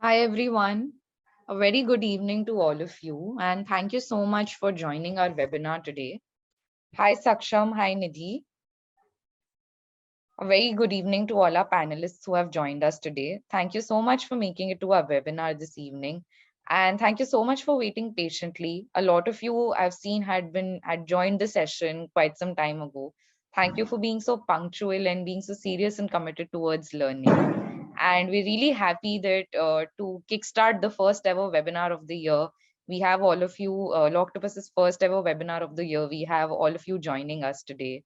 Hi, everyone. A very good evening to all of you, and thank you so much for joining our webinar today. Hi, Saksham. Hi, Nidhi. A very good evening to all our panelists who have joined us today. Thank you so much for making it to our webinar this evening. And thank you so much for waiting patiently. A lot of you I've seen had joined the session quite some time ago. Thank you for being so punctual and being so serious and committed towards learning. And we're really happy that to kickstart the first ever webinar of the year, we have all of you, Lawctopus's first ever webinar of the year. We have all of you joining us today.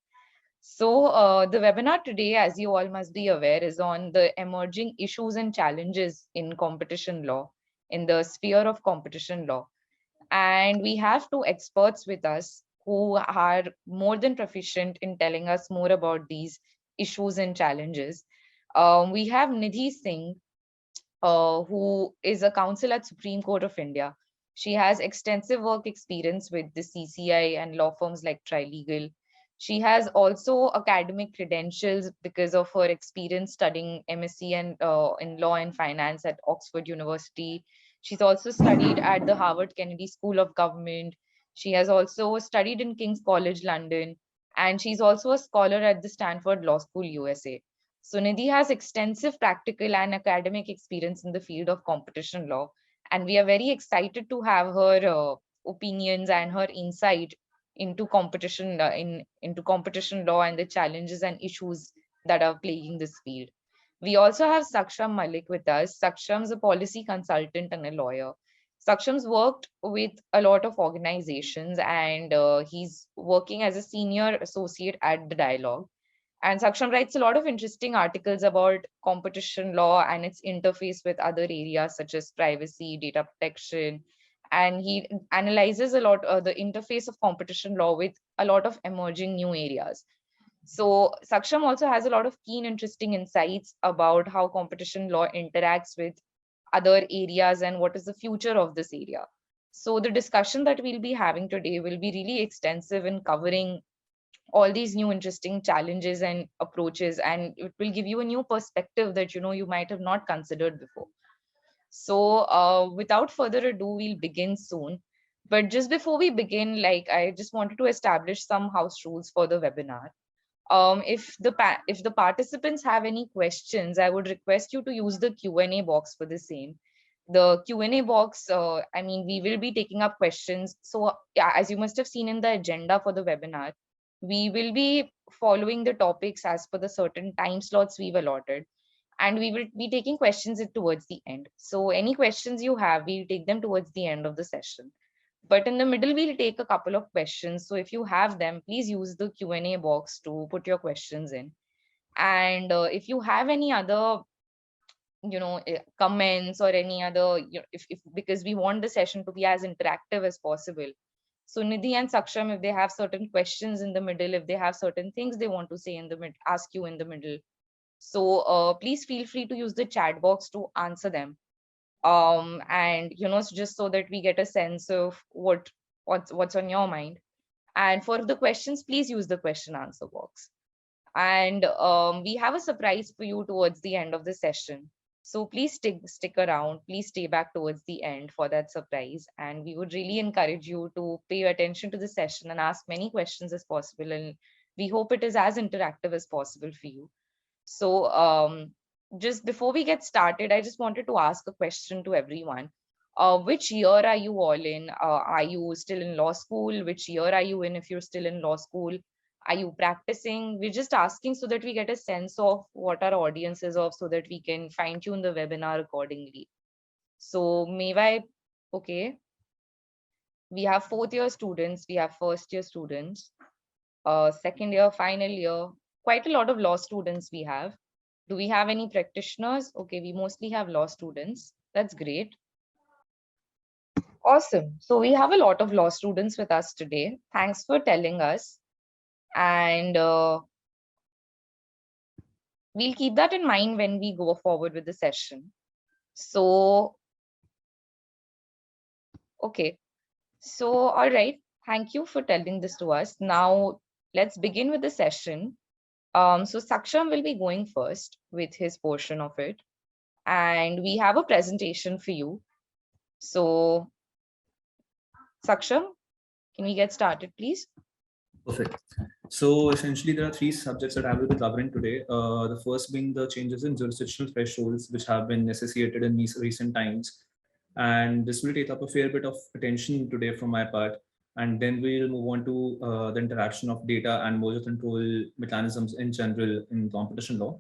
So, the webinar today, as you all must be aware, is on the emerging issues and challenges in competition law, in the sphere of competition law. And we have two experts with us who are more than proficient in telling us more about these issues and challenges. We have Nidhi Singh, who is a counsel at Supreme Court of India. She has extensive work experience with the CCI and law firms like Trilegal. She has also academic credentials because of her experience studying MSc and in law and finance at Oxford University. She's also studied at the Harvard Kennedy School of Government. She has also studied in King's College London, and she's also a scholar at the Stanford Law School, USA. So Nidhi has extensive practical and academic experience in the field of competition law, and we are very excited to have her opinions and her insight into competition into competition law and the challenges and issues that are plaguing this field. We also have Saksham Mallik with us. Saksham's a policy consultant and a lawyer. Saksham's worked with a lot of organizations, and he's working as a senior associate at the Dialogue. And Saksham writes a lot of interesting articles about competition law and its interface with other areas such as privacy, data protection. And he analyzes a lot the interface of competition law with a lot of emerging new areas. So Saksham also has a lot of keen, interesting insights about how competition law interacts with other areas and what is the future of this area. So the discussion that we'll be having today will be really extensive in covering all these new interesting challenges and approaches, and it will give you a new perspective that you might have not considered before. So without further ado, we'll begin soon. But just before we begin, like, I just wanted to establish some house rules for the webinar. If the participants have any questions, I would request you to use the Q&A box for the same. The Q&A box, I mean, we will be taking up questions. So yeah, as you must have seen in the agenda for the webinar, we will be following the topics as per the certain time slots we've allotted, and we will be taking questions towards the end. So any questions you have, we'll take them towards the end of the session. But in the middle, we'll take a couple of questions. So if you have them, please use the Q&A box to put your questions in. And if you have any other, comments or any other, if because we want the session to be as interactive as possible. So Nidhi and Saksham, if they have certain questions in the middle, if they have certain things they want to say in the mid, ask you in the middle. So please feel free to use the chat box to answer them. And just so that we get a sense of what's on your mind. And for the questions, please use the question answer box. And we have a surprise for you towards the end of the session. So please stick around. Please stay back towards the end for that surprise. And we would really encourage you to pay attention to the session and ask many questions as possible. And we hope it is as interactive as possible for you. So just before we get started, I just wanted to ask a question to everyone. Which year are you all in? Are you still in law school? Which year are you in if you're still in law school? Are you practicing? We're just asking so that we get a sense of what our audience is of so that we can fine tune the webinar accordingly. So okay, we have fourth year students, we have first year students, second year, final year, quite a lot of law students we have. Do we have any practitioners? Okay, we mostly have law students. That's great. Awesome. So we have a lot of law students with us today. Thanks for telling us. And we'll keep that in mind when we go forward with the session. So, okay. So, all right. Thank you for telling this to us. Now, let's begin with the session. So Saksham will be going first with his portion of it. and we have a presentation for you. So, Saksham, can we get started, please? Perfect. So essentially, there are three subjects that I will be covering today. The first being the changes in jurisdictional thresholds, which have been associated in these recent times. And this will take up a fair bit of attention today from my part. And then we'll move on to the interaction of data and merger control mechanisms in general in competition law.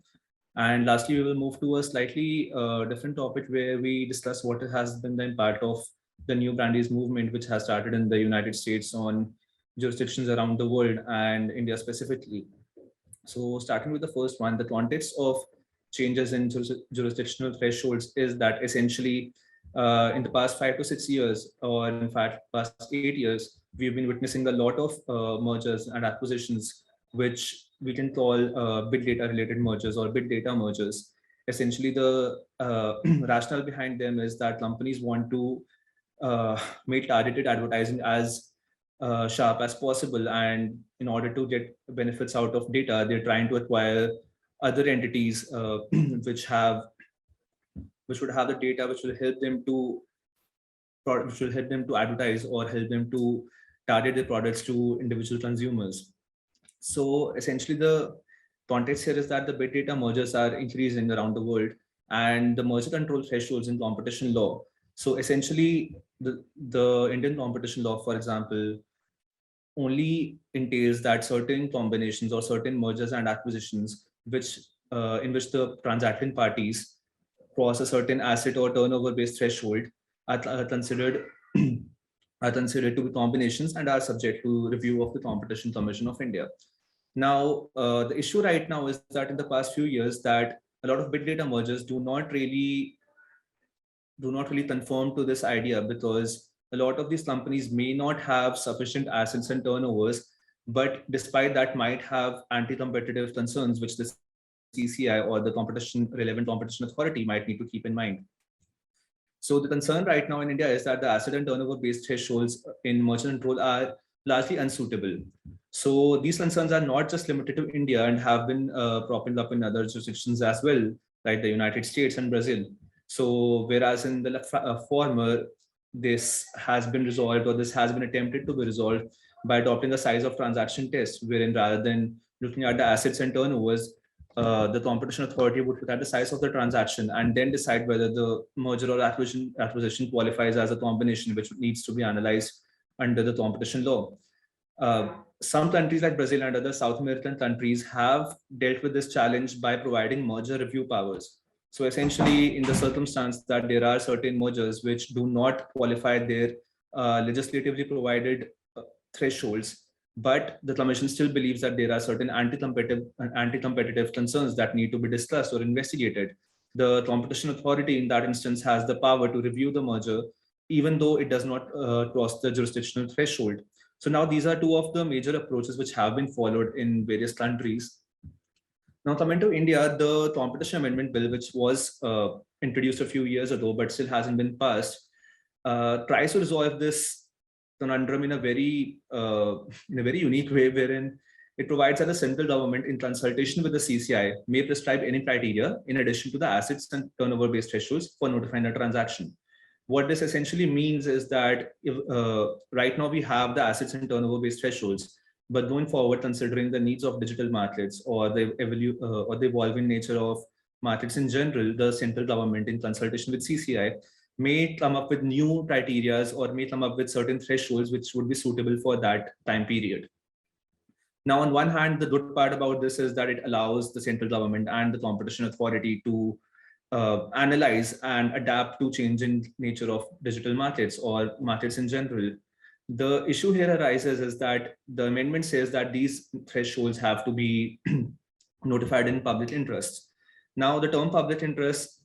And lastly, we will move to a slightly different topic where we discuss what has been the impact of the Neo Brandeis movement, which has started in the United States on jurisdictions around the world and India specifically. So starting with the first one, the context of changes in jurisdictional thresholds is that essentially in the past 5 to 6 years, or in fact, past 8 years, we've been witnessing a lot of mergers and acquisitions, which we can call big data related mergers or big data mergers. Essentially, the rationale behind them is that companies want to make targeted advertising as sharp as possible. And in order to get benefits out of data, they're trying to acquire other entities which would have the data which will help them to advertise or help them to target their products to individual consumers. So essentially, the context here is that the big data mergers are increasing around the world, and the merger control thresholds in competition law. So essentially, the Indian competition law, for example, only entails that certain combinations or certain mergers and acquisitions which in which the transacting parties cross a certain asset or turnover based threshold are considered are considered to be combinations and are subject to review of the Competition Commission of India. Now, the issue right now is that in the past few years, that a lot of big data mergers do not really conform to this idea, because a lot of these companies may not have sufficient assets and turnovers, but despite that might have anti-competitive concerns which the CCI or the relevant competition authority might need to keep in mind. So the concern right now in India is that the asset and turnover based thresholds in merchant control are largely unsuitable. So these concerns are not just limited to India and have been propping up in other jurisdictions as well, like the United States and Brazil. So whereas in the former, this has been resolved, or this has been attempted to be resolved by adopting a size of transaction test, wherein rather than looking at the assets and turnovers, the competition authority would look at the size of the transaction and then decide whether the merger or acquisition qualifies as a combination, which needs to be analyzed under the competition law. Some countries like Brazil and other South American countries have dealt with this challenge by providing merger review powers. So essentially, in the circumstance that there are certain mergers which do not qualify their legislatively provided thresholds, but the commission still believes that there are certain anti-competitive concerns that need to be discussed or investigated. The competition authority in that instance has the power to review the merger, even though it does not cross the jurisdictional threshold. So now these are two of the major approaches which have been followed in various countries. Now coming to India, the Competition Amendment Bill, which was introduced a few years ago but still hasn't been passed, tries to resolve this conundrum in a very unique way, wherein it provides that the central government, in consultation with the CCI, may prescribe any criteria in addition to the assets and turnover-based thresholds for notifying a transaction. What this essentially means is that if, right now we have the assets and turnover-based thresholds, but going forward, considering the needs of digital markets or the evolving nature of markets in general, the central government, in consultation with CCI, may come up with new criteria or may come up with certain thresholds which would be suitable for that time period. Now, on one hand, the good part about this is that it allows the central government and the competition authority to analyze and adapt to changing nature of digital markets or markets in general. The issue here arises is that the amendment says that these thresholds have to be notified in public interest. Now, the term public interest,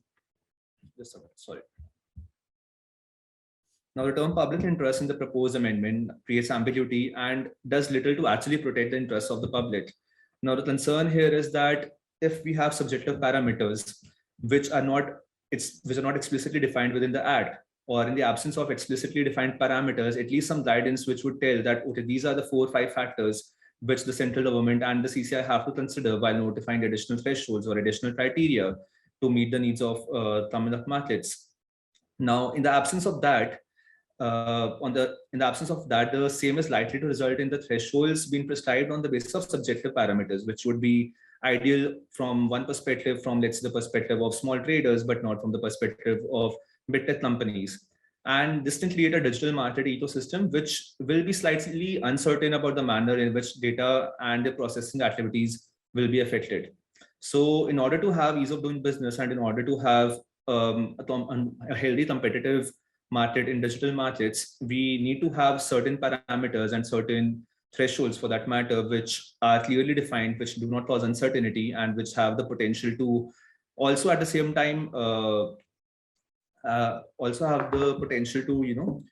Now, the term public interest in the proposed amendment creates ambiguity and does little to actually protect the interests of the public. Now, the concern here is that if we have subjective parameters which are not explicitly defined within the Act, or in the absence of explicitly defined parameters, at least some guidance which would tell that, okay, these are the 4 or 5 factors which the central government and the CCI have to consider while notifying additional thresholds or additional criteria, to meet the needs of Tamil markets. Now, in the absence of that, in the absence of that, the same is likely to result in the thresholds being prescribed on the basis of subjective parameters, which would be ideal from one perspective, from let's say the perspective of small traders, but not from the perspective of big tech companies. And this can create a digital market ecosystem, which will be slightly uncertain about the manner in which data and the processing activities will be affected. So, in order to have ease of doing business and in order to have a healthy competitive market in digital markets, we need to have certain parameters and certain thresholds for that matter, which are clearly defined, which do not cause uncertainty, and which have the potential to also at the same time also have the potential to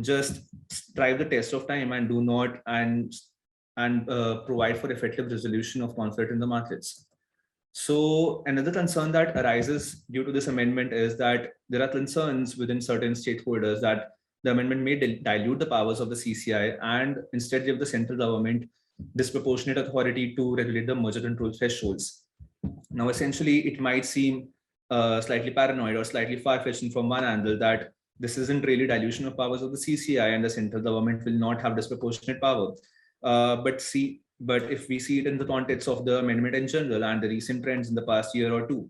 just drive the test of time and do not and provide for effective resolution of conflict in the markets. So another concern that arises due to this amendment is that there are concerns within certain stakeholders that the amendment may dilute the powers of the CCI and instead give the central government disproportionate authority to regulate the merger control thresholds. Now, essentially, it might seem slightly paranoid or slightly far-fetched from one angle that this isn't really dilution of powers of the CCI and the central government will not have disproportionate power. But if we see it in the context of the amendment in general and the recent trends in the past year or two,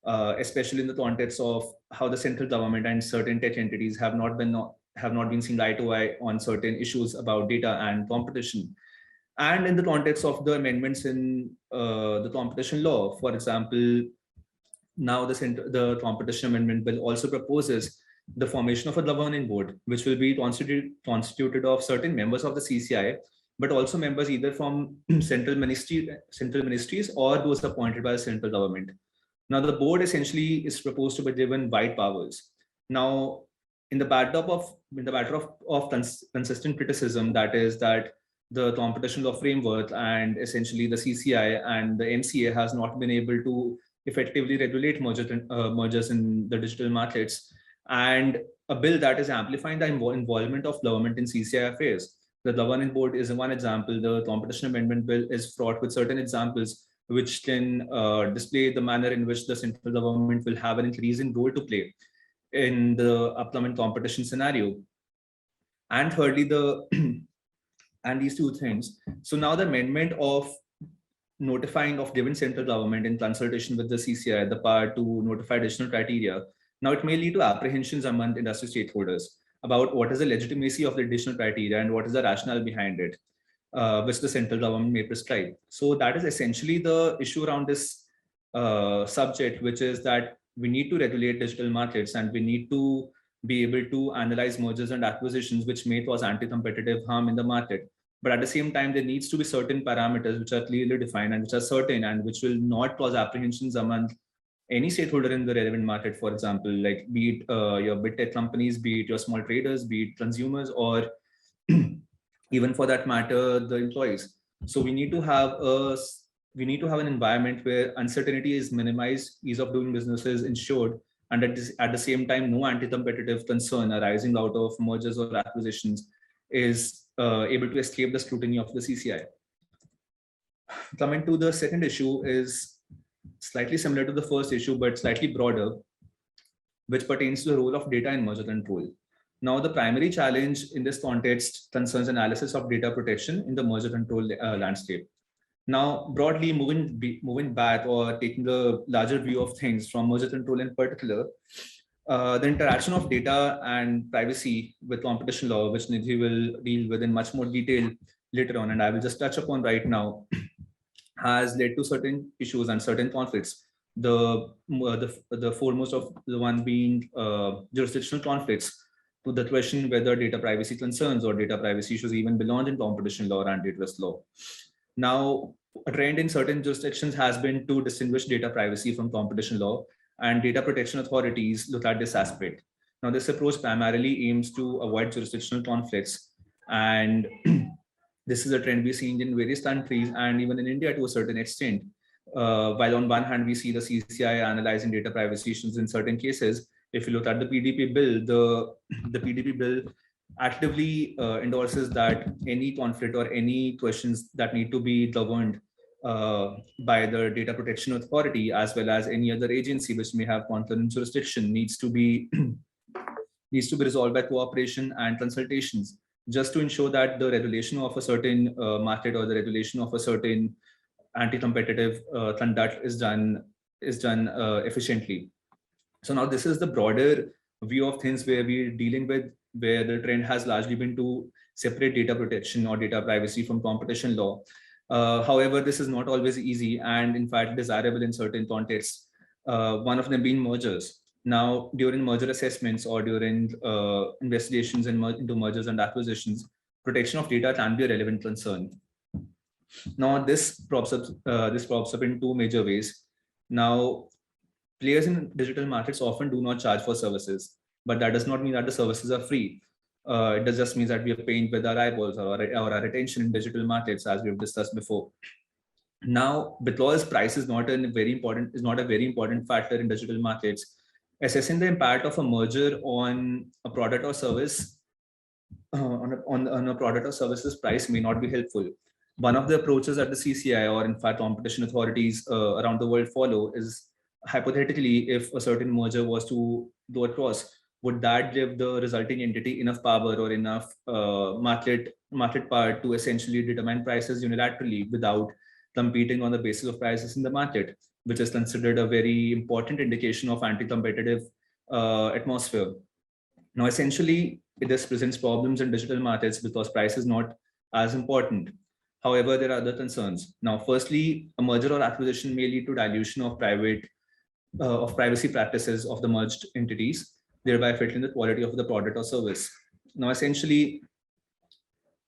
especially in the context of how the central government and certain tech entities have not been seen eye to eye on certain issues about data and competition, and in the context of the amendments in the competition law, for example, now the competition amendment bill also proposes the formation of a governing board, which will be constituted of certain members of the CCI, but also members either from central ministries or those appointed by the central government. Now, the board essentially is proposed to be given wide powers. Now, in the matter of consistent criticism, that is that the competition law framework and essentially the CCI and the MCA has not been able to effectively regulate mergers in the digital markets, and a bill that is amplifying the involvement of government in CCI affairs. The governing board is one example. The competition amendment bill is fraught with certain examples which can display the manner in which the central government will have an increasing role to play in the upcoming competition scenario. And thirdly, and these two things. So now the amendment of notifying of given central government in consultation with the CCI the power to notify additional criteria. Now it may lead to apprehensions among industry stakeholders about what is the legitimacy of the additional criteria and what is the rationale behind it, which the central government may prescribe. So that is essentially the issue around this subject, which is that we need to regulate digital markets and we need to be able to analyze mergers and acquisitions which may cause anti-competitive harm in the market. But at the same time, there needs to be certain parameters which are clearly defined and which are certain and which will not cause apprehensions among any stakeholder in the relevant market. For example, like be it your big tech companies, be it your small traders, be it consumers, or even for that matter, the employees. So we need to have an environment where uncertainty is minimized, ease of doing business is ensured, and at the same time, no anti-competitive concern arising out of mergers or acquisitions is able to escape the scrutiny of the CCI. Coming to the second issue is slightly similar to the first issue, but slightly broader, which pertains to the role of data in merger control. Now, the primary challenge in this context concerns analysis of data protection in the merger control landscape. Now, broadly moving back or taking a larger view of things from merger control in particular, the interaction of data and privacy with competition law, which Nidhi will deal with in much more detail later on, and I will just touch upon right now, has led to certain issues and certain conflicts. The foremost of the one being jurisdictional conflicts, to the question whether data privacy concerns or data privacy issues even belong in competition law or antitrust law. Now, a trend in certain jurisdictions has been to distinguish data privacy from competition law, and data protection authorities look at this aspect. Now, this approach primarily aims to avoid jurisdictional conflicts, and this is a trend we're seeing in various countries and even in India to a certain extent. While on one hand, we see the CCI analyzing data privacy issues in certain cases. If you look at the PDP bill, the PDP bill actively endorses that any conflict or any questions that need to be governed by the Data Protection Authority, as well as any other agency which may have concurrent jurisdiction, needs to be needs to be resolved by cooperation and consultations, just to ensure that the regulation of a certain market or the regulation of a certain anti-competitive conduct is done efficiently. So now this is the broader view of things where we're dealing with, where the trend has largely been to separate data protection or data privacy from competition law. However, this is not always easy and in fact desirable in certain contexts, one of them being mergers. Now, during merger assessments or during investigations into mergers and acquisitions, protection of data can be a relevant concern. Now, this props up in two major ways. Now, players in digital markets often do not charge for services, but that does not mean that the services are free. It does just mean that we are paying with our eyeballs or our attention in digital markets, as we've discussed before. Now, because price is not a very important factor in digital markets, assessing the impact of a merger on a product or service on a product or services price may not be helpful. One of the approaches that the CCI or in fact competition authorities around the world follow is, hypothetically, if a certain merger was to go across, would that give the resulting entity enough power or enough market power to essentially determine prices unilaterally without competing on the basis of prices in the market, which is considered a very important indication of anti-competitive atmosphere. Now, essentially, this presents problems in digital markets because price is not as important. However, there are other concerns. Now, firstly, a merger or acquisition may lead to dilution of privacy practices of the merged entities, thereby affecting the quality of the product or service. Now, essentially,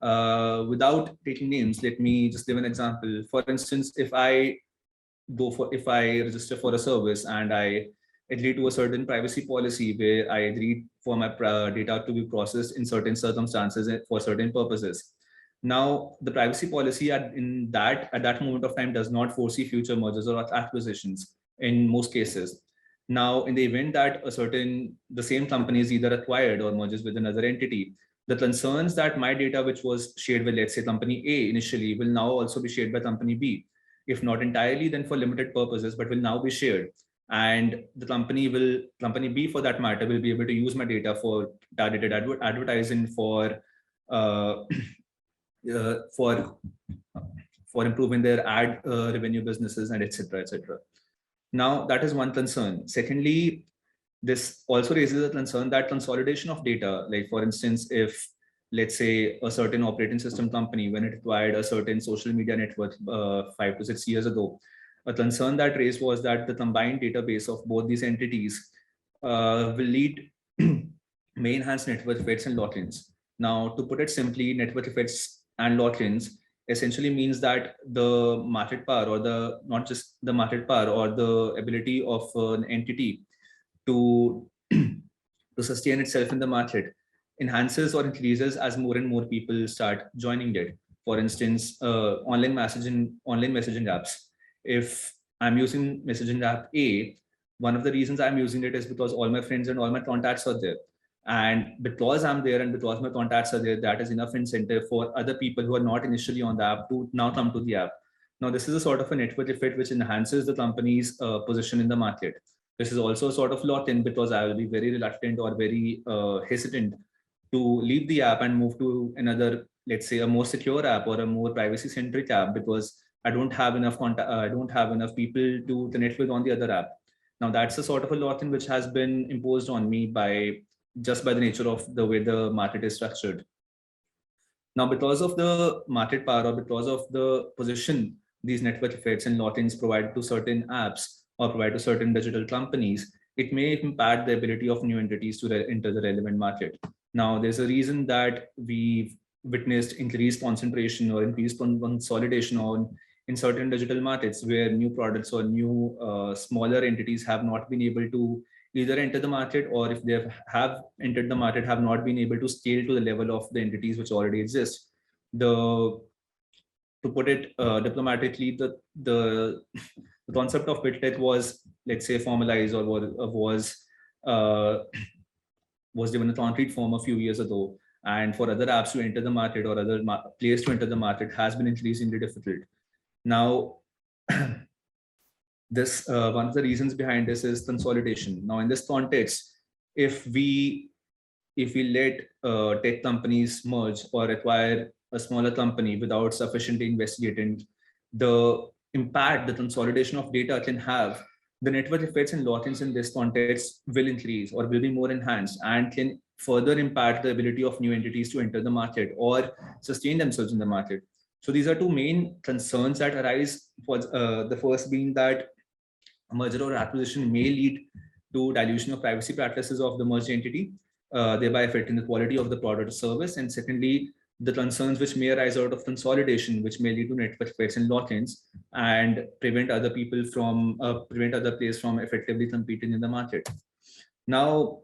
without taking names, let me just give an example. For instance, if I register for a service and I agree to a certain privacy policy where I agree for my data to be processed in certain circumstances for certain purposes. Now, the privacy policy at that moment of time does not foresee future mergers or acquisitions in most cases. Now, in the event that the same company is either acquired or merges with another entity, the concerns that my data, which was shared with, let's say, company A initially, will now also be shared by company B, if not entirely, then for limited purposes, but will now be shared. And the company B, for that matter, will be able to use my data for targeted advertising, uh, for improving their ad revenue businesses, and etc. etc. Now, that is one concern. Secondly, this also raises a concern that consolidation of data, like for instance, if let's say a certain operating system company, when it acquired a certain social media network 5 to 6 years ago, a concern that raised was that the combined database of both these entities will lead may enhance network effects and lock-ins. Now, to put it simply, network effects and lock-ins essentially means that the market power, or the not just the market power, or the ability of an entity to to sustain itself in the market enhances or increases as more and more people start joining it. For instance, online messaging apps. If I'm using messaging app A, one of the reasons I'm using it is because all my friends and all my contacts are there. And because I'm there and because my contacts are there, that is enough incentive for other people who are not initially on the app to now come to the app. Now, this is a sort of a network effect which enhances the company's position in the market. This is also a sort of lock-in because I will be very reluctant or very hesitant to leave the app and move to another, let's say, a more secure app or a more privacy-centric app, because I don't have enough I don't have enough people to connect with on the other app. Now, that's a sort of a lock-in which has been imposed on me by the nature of the way the market is structured. Now, because of the market power or because of the position these network effects and lock-ins provide to certain apps or provide to certain digital companies, it may impact the ability of new entities to enter the relevant market. Now, there's a reason that we've witnessed increased concentration or increased consolidation in certain digital markets where new products or new smaller entities have not been able to either enter the market, or if they have entered the market, have not been able to scale to the level of the entities which already exist. The To put it diplomatically, the concept of big tech was, let's say, formalized or uh, was given a concrete form a few years ago. And for other apps to enter the market or other players to enter the market has been increasingly difficult. Now, this one of the reasons behind this is consolidation. Now, in this context, if we let tech companies merge or acquire a smaller company without sufficiently investigating the impact the consolidation of data can have, the network effects and lock-ins in this context will increase or will be more enhanced and can further impact the ability of new entities to enter the market or sustain themselves in the market. So these are two main concerns that arise. For the first being that a merger or acquisition may lead to dilution of privacy practices of the merged entity, thereby affecting the quality of the product or service. And secondly, the concerns which may arise out of consolidation, which may lead to network effects and lock-ins and prevent other players from effectively competing in the market. Now,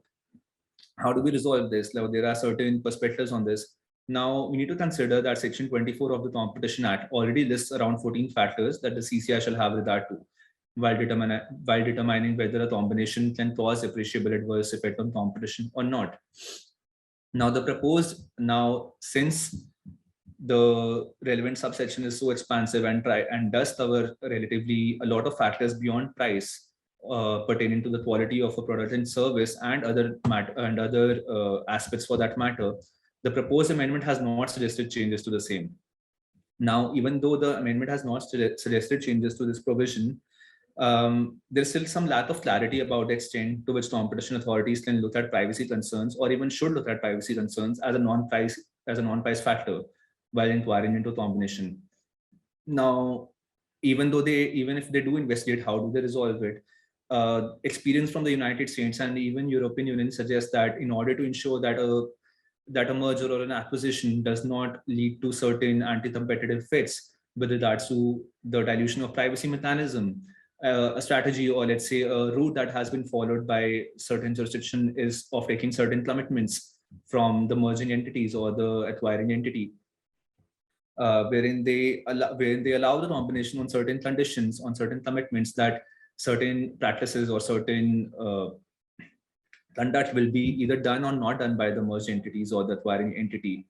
how do we resolve this? Now, there are certain perspectives on this. Now, we need to consider that Section 24 of the Competition Act already lists around 14 factors that the CCI shall have regard to while determining whether a combination can cause appreciable adverse effect on competition or not. Now, since the relevant subsection is so expansive and does cover relatively a lot of factors beyond price pertaining to the quality of a product and service and other aspects for that matter, the proposed amendment has not suggested changes to the same. Now, even though the amendment has not suggested changes to this provision, there's still some lack of clarity about the extent to which competition authorities can look at privacy concerns or even should look at privacy concerns as a non-price factor while inquiring into combination. Now, even if they do investigate, how do they resolve it? Experience from the United States and even European Union suggests that in order to ensure that a merger or an acquisition does not lead to certain anti-competitive fits with regards to the dilution of privacy mechanism, a strategy or let's say a route that has been followed by certain jurisdiction is of taking certain commitments from the merging entities or the acquiring entity, wherein they allow the combination on certain conditions, on certain commitments that certain practices or certain conduct will be either done or not done by the merged entities or the acquiring entity.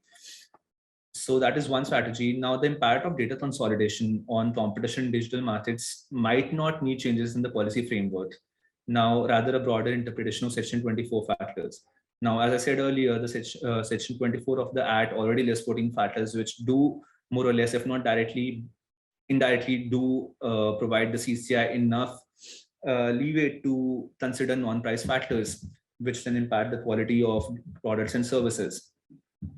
So that is one strategy. Now, the impact of data consolidation on competition in digital markets might not need changes in the policy framework. Now, rather a broader interpretation of Section 24 factors. Now, as I said earlier, the Section 24 of the Act already lists 14 factors which do more or less, if not indirectly, do provide the CCI enough leeway to consider non-price factors, which then impact the quality of products and services.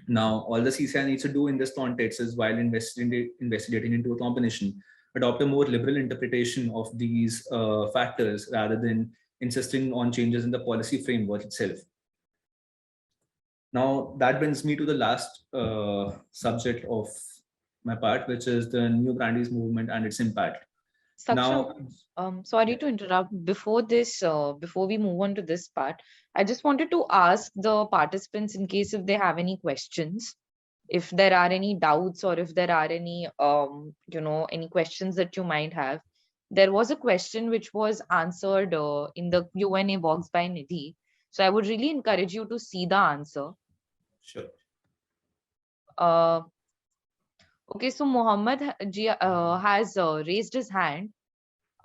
Now, all the CCI needs to do in this context is, while investigating into a combination, adopt a more liberal interpretation of these factors rather than insisting on changes in the policy framework itself. Now, that brings me to the last subject of my part, which is the Neo Brandeis movement and its impact. Saksham, sorry to interrupt. Before we move on to this part, I just wanted to ask the participants, in case if they have any questions, if there are any doubts, or if there are any, any questions that you might have. There was a question which was answered in the Q&A box by Nidhi. So I would really encourage you to see the answer. Sure. Okay, so Mohammed has raised his hand.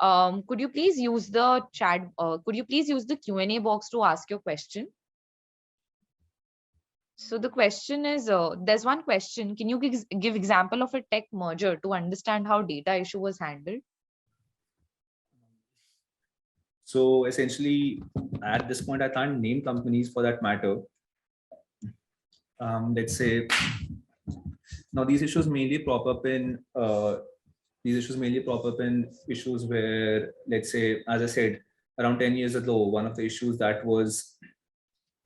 Could you please use the chat? Could you please use the Q&A box to ask your question? So the question is, there's one question. Can you give example of a tech merger to understand how data issue was handled? So essentially, at this point, I can't name companies for that matter. Let's say, now these issues mainly prop up in issues where, let's say, as I said, around 10 years ago, one of the issues that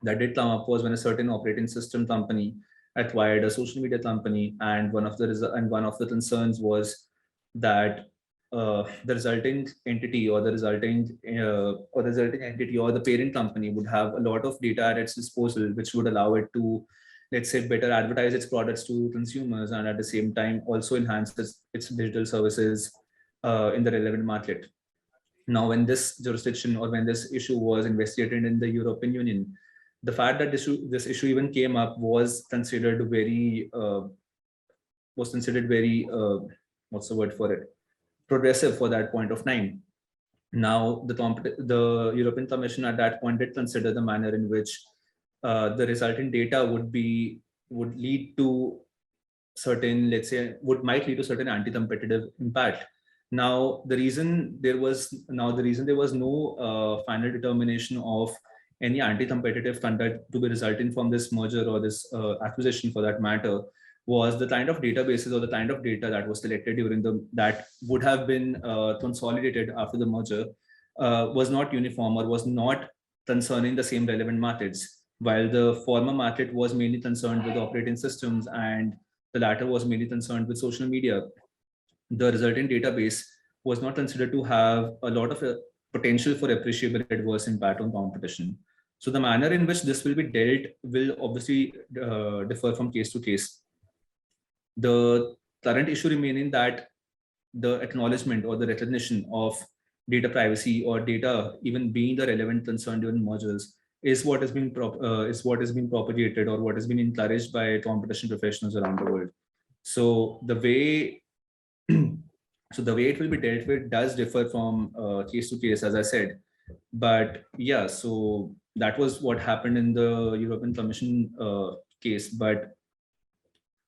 did come up was when a certain operating system company acquired a social media company, and one of the concerns was that the resulting entity or the resulting entity or the parent company would have a lot of data at its disposal, which would allow it to, let's say, better advertise its products to consumers and at the same time also enhance its digital services in the relevant market. Now, when this jurisdiction or when this issue was investigated in the European Union, the fact that this issue even came up was considered very what's the word for it? progressive for that point of time. Now, the European Commission at that point did consider the manner in which the resultant data would lead to certain, let's say, might lead to certain anti-competitive impact. Now, the reason there was no final determination of any anti-competitive conduct to be resulting from this merger or this acquisition, for that matter, was the kind of databases or the kind of data that was collected that would have been consolidated after the merger was not uniform or was not concerning the same relevant markets. While the former market was mainly concerned with operating systems and the latter was mainly concerned with social media, the resulting database was not considered to have a lot of potential for appreciable adverse impact on competition. So the manner in which this will be dealt will obviously differ from case to case. The current issue remaining that the acknowledgement or the recognition of data privacy or data even being the relevant concern during mergers is what has been propagated or what has been encouraged by competition professionals around the world. So the way it will be dealt with does differ from case to case, as I said. But yeah, so that was what happened in the European Commission case. But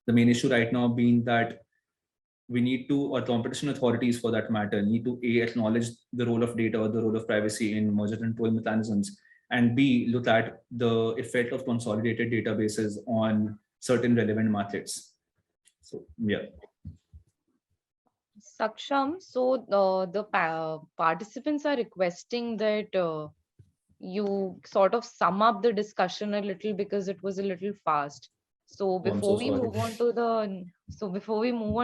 the main issue right now being that we need to, or competition authorities for that matter, need to A, acknowledge the role of data or the role of privacy in merger control mechanisms, and B, look at the effect of consolidated databases on certain relevant markets. So, yeah. Saksham, so the participants are requesting that you sort of sum up the discussion a little because it was a little fast. So I'm before so we sorry. move on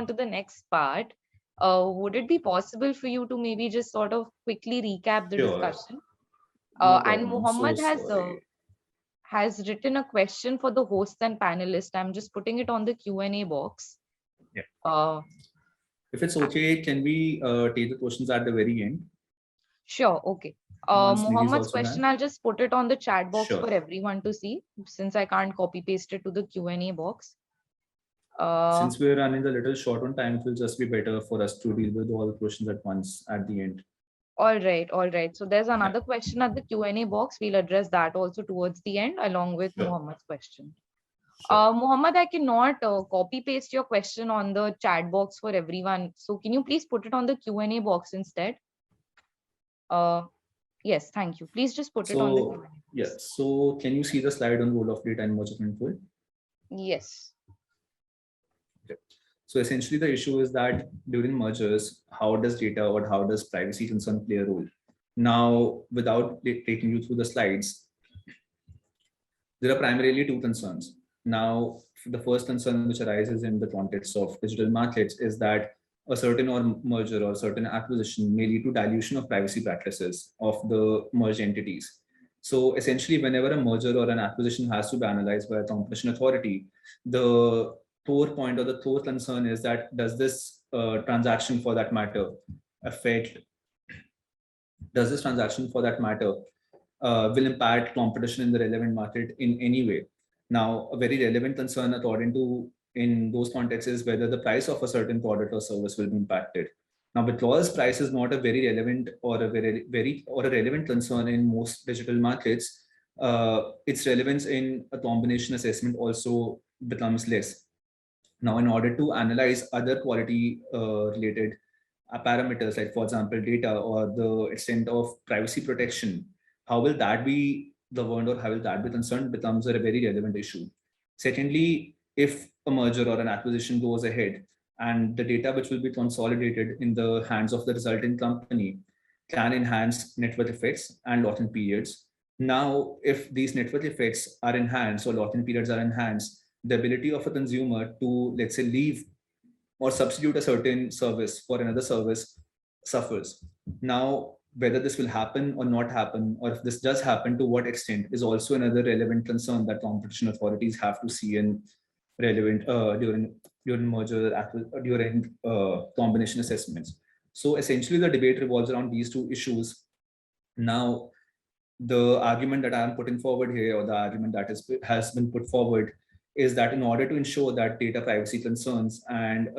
to the next part, would it be possible for you to maybe just sort of quickly recap the Sure. discussion? No And problem. Muhammad So sorry. has written a question for the host and panelist. I'm just putting it on the Q&A box. Yeah. Uh, If it's okay, can we take the questions at the very end? Sure, okay. Once Nidhi is Muhammad's also question, done. I'll just put it on the chat box Sure. for everyone to see, since I can't copy paste it to the Q&A box. Since we're running a little short on time, it will just be better for us to deal with all the questions at once at the end. All right. So there's another question at the Q&A box. We'll address that also towards the end, along with Sure. Muhammad's question. Sure. Muhammad, I cannot copy paste your question on the chat box for everyone. So can you please put it on the Q&A box instead? Yes, thank you. Please just put it on the Q&A box. Yeah. So can you see the slide on role of data and merger control? Yes. Okay. So essentially the issue is that during mergers, how does data or how does privacy concern play a role? Now, without taking you through the slides, there are primarily two concerns. Now, the first concern which arises in the context of digital markets is that a certain or merger or certain acquisition may lead to dilution of privacy practices of the merged entities. So essentially, whenever a merger or an acquisition has to be analyzed by a competition authority, the core point or the core concern is that does this transaction for that matter affect, does this transaction for that matter will impact competition in the relevant market in any way. Now, a very relevant concern according to in those contexts is whether the price of a certain product or service will be impacted. Now, because price is not a very relevant or a relevant concern in most digital markets, its relevance in a combination assessment also becomes less. Now, in order to analyze other quality related parameters, like for example, data or the extent of privacy protection, how will that be governed or how will that be concerned becomes a very relevant issue. Secondly, if a merger or an acquisition goes ahead and the data which will be consolidated in the hands of the resulting company can enhance network effects and lock-in periods. Now, if these network effects are enhanced or lock-in periods are enhanced, the ability of a consumer to, let's say, leave or substitute a certain service for another service suffers. Now, whether this will happen or not happen, or if this does happen, to what extent, is also another relevant concern that competition authorities have to see in relevant during merger during combination assessments. So essentially, the debate revolves around these two issues. Now, the argument that I am putting forward here, or the argument that has been put forward, is that in order to ensure that data privacy concerns and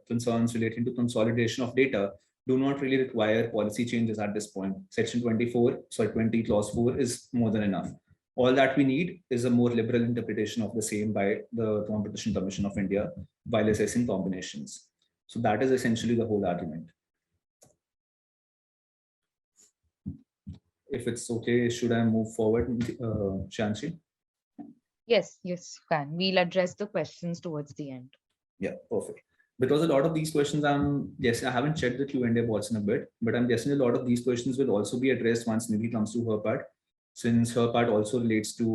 concerns relating to consolidation of data do not really require policy changes at this point. Section 20 clause 4 is more than enough. All that we need is a more liberal interpretation of the same by the Competition Commission of India while assessing combinations. So that is essentially the whole argument. If it's okay, should I move forward, Shanshi? Yes, yes, you can. We'll address the questions towards the end. Yeah, perfect. Because a lot of these questions, I haven't checked the Q&A bots in a bit, but I'm guessing a lot of these questions will also be addressed once Nidhi comes to her part, since her part also relates to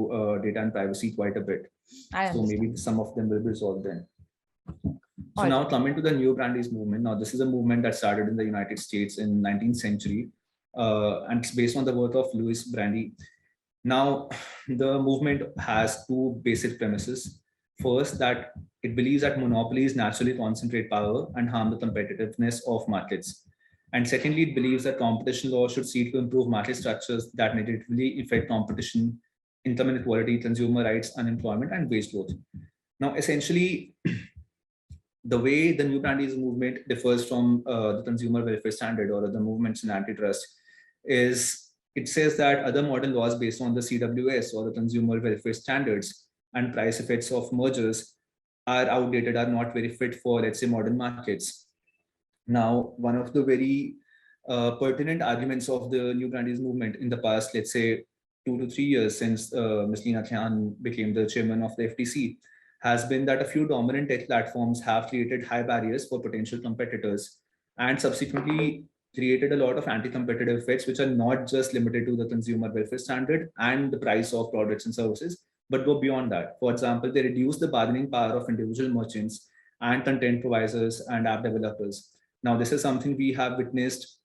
data and privacy quite a bit. So maybe some of them will be resolved then. So now coming to the Neo Brandeis movement. Now this is a movement that started in the United States in 19th century, and it's based on the work of Louis Brandeis. Now, the movement has two basic premises. First, that it believes that monopolies naturally concentrate power and harm the competitiveness of markets. And secondly, it believes that competition law should seek to improve market structures that negatively affect competition, income inequality, consumer rights, unemployment, and wage growth. Now, essentially, the way the New Brandeis movement differs from the consumer welfare standard or the movements in antitrust is it says that other modern laws based on the CWS or the consumer welfare standards and price effects of mergers are outdated, are not very fit for, let's say, modern markets. Now, one of the very pertinent arguments of the New Brandeis movement in the past, let's say 2 to 3 years since Ms. Leena Khan became the chairman of the FTC, has been that a few dominant tech platforms have created high barriers for potential competitors and subsequently created a lot of anti-competitive effects, which are not just limited to the consumer welfare standard and the price of products and services, but go beyond that. For example, they reduce the bargaining power of individual merchants and content providers and app developers. Now, this is something we have witnessed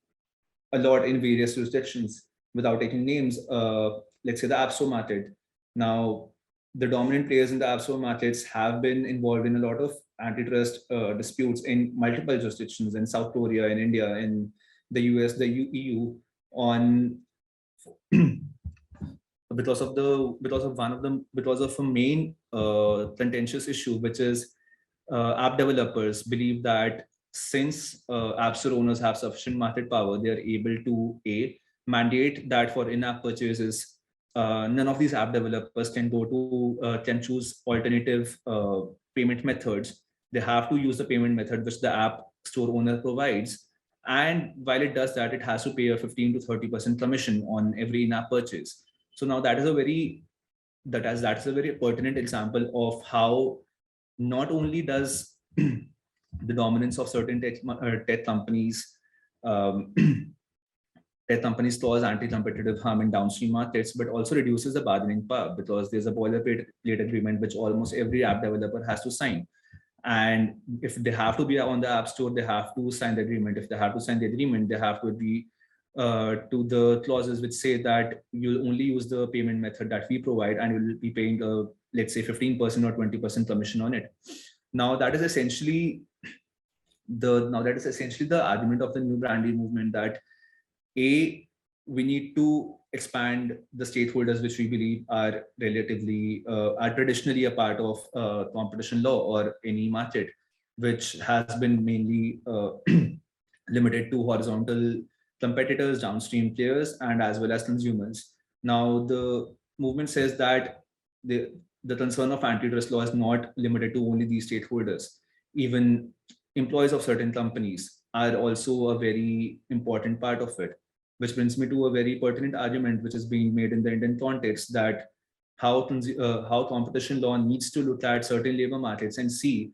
a lot in various jurisdictions. Without taking names, let's say the App Store market. Now, the dominant players in the App Store markets have been involved in a lot of antitrust disputes in multiple jurisdictions in South Korea, in India, in the US, the EU, on because of a main contentious issue, which is app developers believe that since app store owners have sufficient market power, they are able to mandate that for in-app purchases, none of these app developers can choose alternative payment methods. They have to use the payment method which the app store owner provides. And while it does that, it has to pay a 15 to 30% commission on every in-app purchase. So now that is a very pertinent example of how not only does the dominance of certain tech companies tech companies cause anti-competitive harm in downstream markets, but also reduces the bargaining power because there's a boilerplate agreement which almost every app developer has to sign. And if they have to be on the app store, they have to sign the agreement. If they have to sign the agreement, they have to agree to the clauses which say that you'll only use the payment method that we provide and you'll be paying, let's say 15% or 20% commission on it. Now that is essentially the argument of the New Brandeis movement, that we need to expand the stakeholders which we believe are traditionally a part of competition law or any market, which has been mainly limited to horizontal competitors, downstream players, and as well as consumers. Now, the movement says that the concern of antitrust law is not limited to only these stakeholders. Even employees of certain companies are also a very important part of it, which brings me to a very pertinent argument which is being made in the Indian context, that how competition law needs to look at certain labor markets and see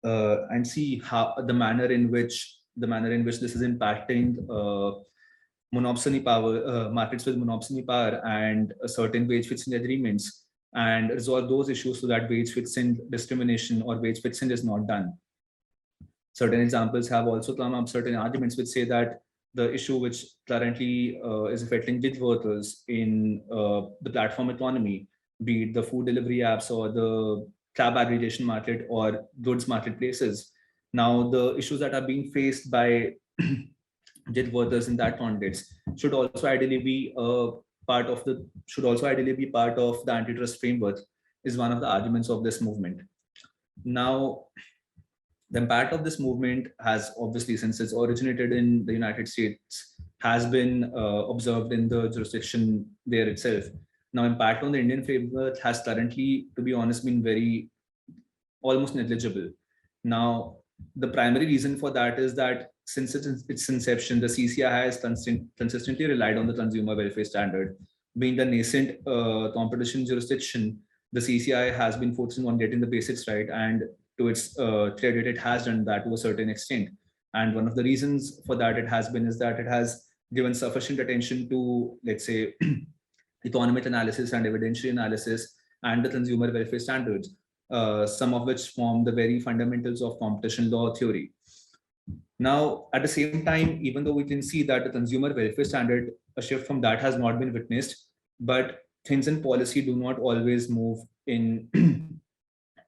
how the manner in which this is impacting monopoly power, markets with monopoly power and certain wage fixing agreements, and resolve those issues so that wage fixing discrimination or wage fixing is not done. Certain examples have also come up, certain arguments which say that the issue which currently is affecting gig workers in the platform economy, be it the food delivery apps or the cab aggregation market or goods marketplaces. Now, the issues that are being faced by gig workers in that context should also ideally be part of the antitrust framework, is one of the arguments of this movement. Now, The impact of this movement has obviously, since it's originated in the United States, has been observed in the jurisdiction there itself. Now, impact on the Indian framework has currently, to be honest, been very almost negligible. Now, the primary reason for that is that since its inception, the CCI has consistently relied on the consumer welfare standard. Being the nascent competition jurisdiction, the CCI has been focusing on getting the basics right, and to its credit, it has done that to a certain extent. And one of the reasons for that it has been is that it has given sufficient attention to, let's say, economic analysis and evidentiary analysis and the consumer welfare standards, some of which form the very fundamentals of competition law theory. Now, at the same time, even though we can see that the consumer welfare standard, a shift from that has not been witnessed, but things in policy do not always move in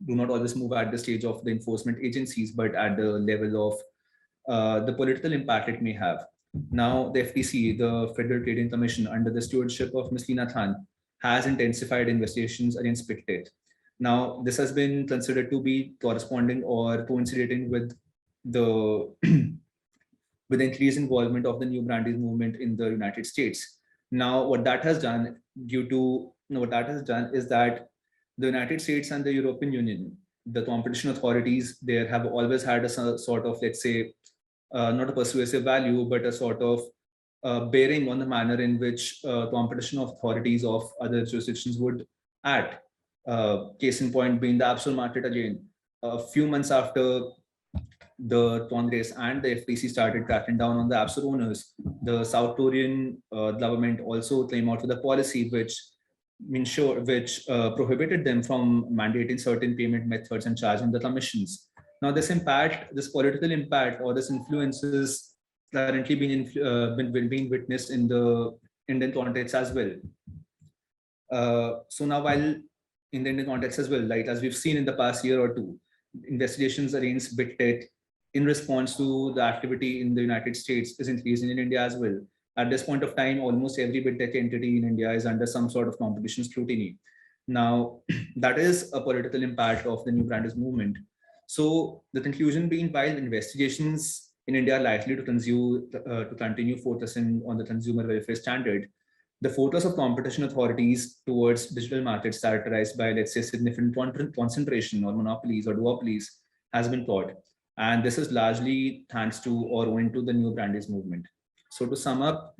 do not always move at the stage of the enforcement agencies, but at the level of the political impact it may have. Now, the FTC, the Federal Trading Commission, under the stewardship of Ms. Leena Khan, has intensified investigations against big tech. Now, this has been considered to be corresponding or coinciding with the with the increased involvement of the Neo Brandeis movement in the United States. Now, what that has done what that has done is that the United States and the European Union, the competition authorities there have always had a sort of, let's say, not a persuasive value, but a sort of bearing on the manner in which competition authorities of other jurisdictions would act. Case in point being the absolute market again. A few months after the Congress and the FTC started cracking down on the App Store owners, the South Korean government also came out with a policy which prohibited them from mandating certain payment methods and charging the commissions. Now, this political impact, or this influence is currently being witnessed in the Indian context as well. So now, while in the Indian context as well, like as we've seen in the past year or two, investigations against big tech in response to the activity in the United States is increasing in India as well. At this point of time, almost every big tech entity in India is under some sort of competition scrutiny. Now, that is a political impact of the New Brandeis movement. So the conclusion being, while investigations in India are likely to continue focusing on the consumer welfare standard, the focus of competition authorities towards digital markets characterized by, let's say, significant concentration or monopolies or duopolies has been taught. And this is largely thanks to or owing to the New Brandeis movement. So to sum up,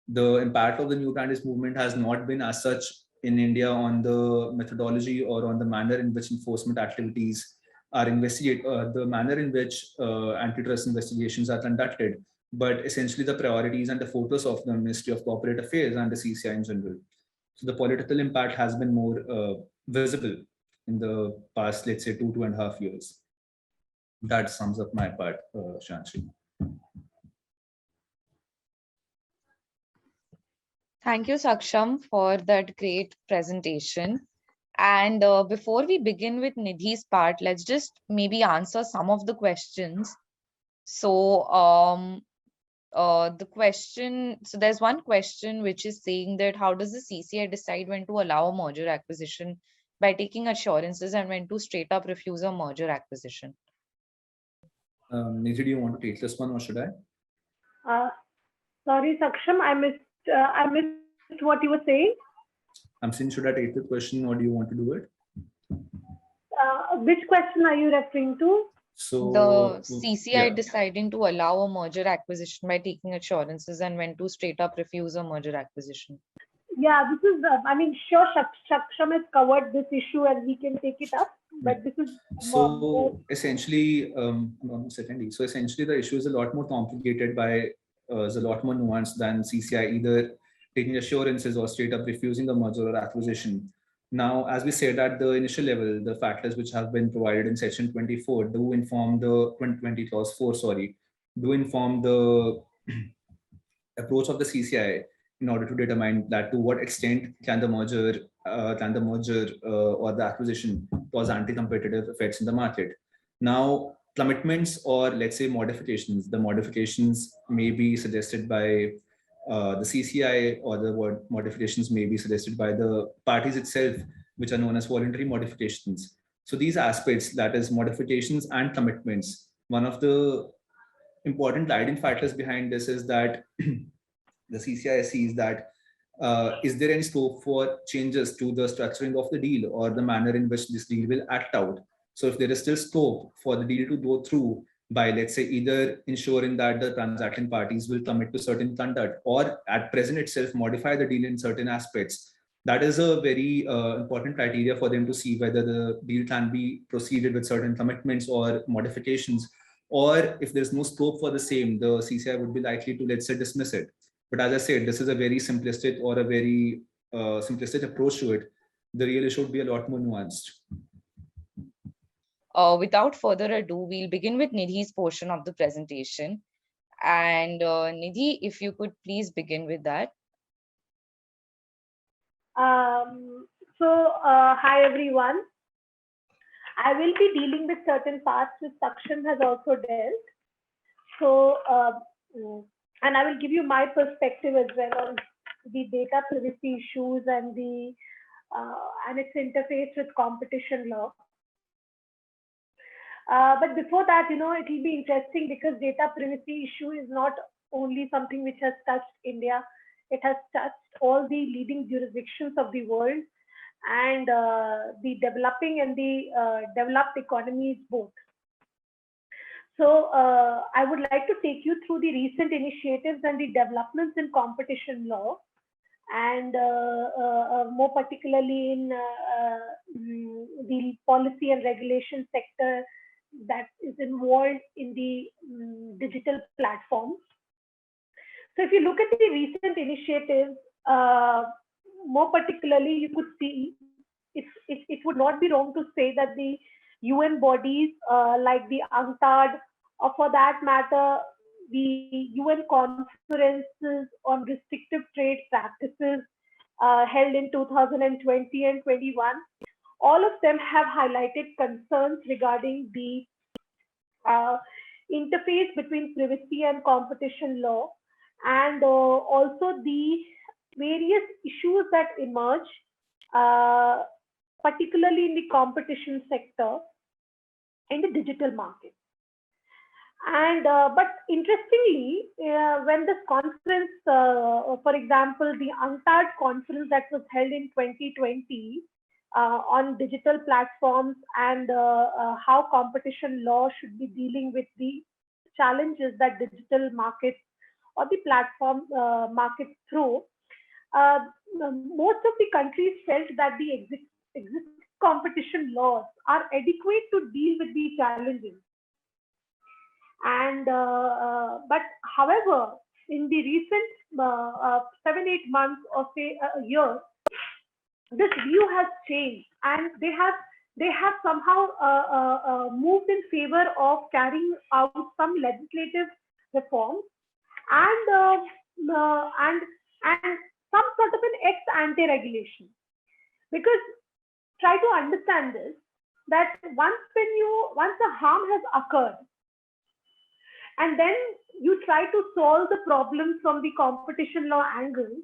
the impact of the New Brandeis movement has not been as such in India on the methodology or on the manner in which enforcement activities are investigated, the manner in which antitrust investigations are conducted, but essentially the priorities and the focus of the Ministry of Corporate Affairs and the CCI in general. So the political impact has been more visible in the past, let's say, 2.5 years. That sums up my part, Shanshi. Thank you, Saksham, for that great presentation. And before we begin with Nidhi's part, let's just maybe answer some of the questions. So there's one question which is saying that how does the CCI decide when to allow a merger acquisition by taking assurances and when to straight up refuse a merger acquisition? Nidhi, do you want to take this one or should I? Sorry, Saksham, I missed what you were saying. I'm saying, should I take the question or do you want to do it? Which question are you referring to? So the CCI deciding to allow a merger acquisition by taking assurances and when to straight up refuse a merger acquisition. Yeah, this is, sure, Saksham has covered this issue and we can take it up, but this is... So essentially, so essentially the issue is a lot more complicated is a lot more nuanced than CCI either taking assurances or straight up refusing a merger or acquisition. Now, as we said at the initial level, the factors which have been provided in section 24 do inform the 2020 clause 4, do inform the approach of the CCI in order to determine that to what extent can the merger or the acquisition cause anti-competitive effects in the market. Now, commitments or let's say modifications, the modifications may be suggested by the CCI, or the modifications may be suggested by the parties itself, which are known as voluntary modifications. So these aspects, that is modifications and commitments, one of the important guiding factors behind this is that the CCI sees that is there any scope for changes to the structuring of the deal or the manner in which this deal will act out. So if there is still scope for the deal to go through by, let's say, either ensuring that the transacting parties will commit to certain conduct or at present itself modify the deal in certain aspects, that is a very important criteria for them to see whether the deal can be proceeded with certain commitments or modifications, or if there's no scope for the same, the CCI would be likely to, let's say, dismiss it. But as I said, this is a very simplistic or a very simplistic approach to it. The real issue would be a lot more nuanced. Without further ado, we'll begin with Nidhi's portion of the presentation. And Nidhi, if you could please begin with that. Hi everyone. I will be dealing with certain parts which Saksham has also dealt. So, and I will give you my perspective as well on the data privacy issues and the and its interface with competition law. But before that, it will be interesting because data privacy issue is not only something which has touched India, it has touched all the leading jurisdictions of the world and the developing and the developed economies both. So I would like to take you through the recent initiatives and the developments in competition law, and more particularly in the policy and regulation sector that is involved in the digital platforms. So if you look at the recent initiatives, more particularly, you could see it would not be wrong to say that the UN bodies like the UNCTAD, or for that matter, the UN conferences on restrictive trade practices held in 2020 and 21, all of them have highlighted concerns regarding the interface between privacy and competition law, and also the various issues that emerge, particularly in the competition sector in the digital market. And but interestingly, when this conference, for example, the UNCTAD conference that was held in 2020 on digital platforms and how competition law should be dealing with the challenges that digital markets or the platform markets throw, most of the countries felt that the existing competition laws are adequate to deal with these challenges. And but however, in the recent 7-8 months or say a year, this view has changed, and they have somehow moved in favor of carrying out some legislative reforms and some sort of an ex ante regulation. Because try to understand this, that once a harm has occurred, and then you try to solve the problem from the competition law angle,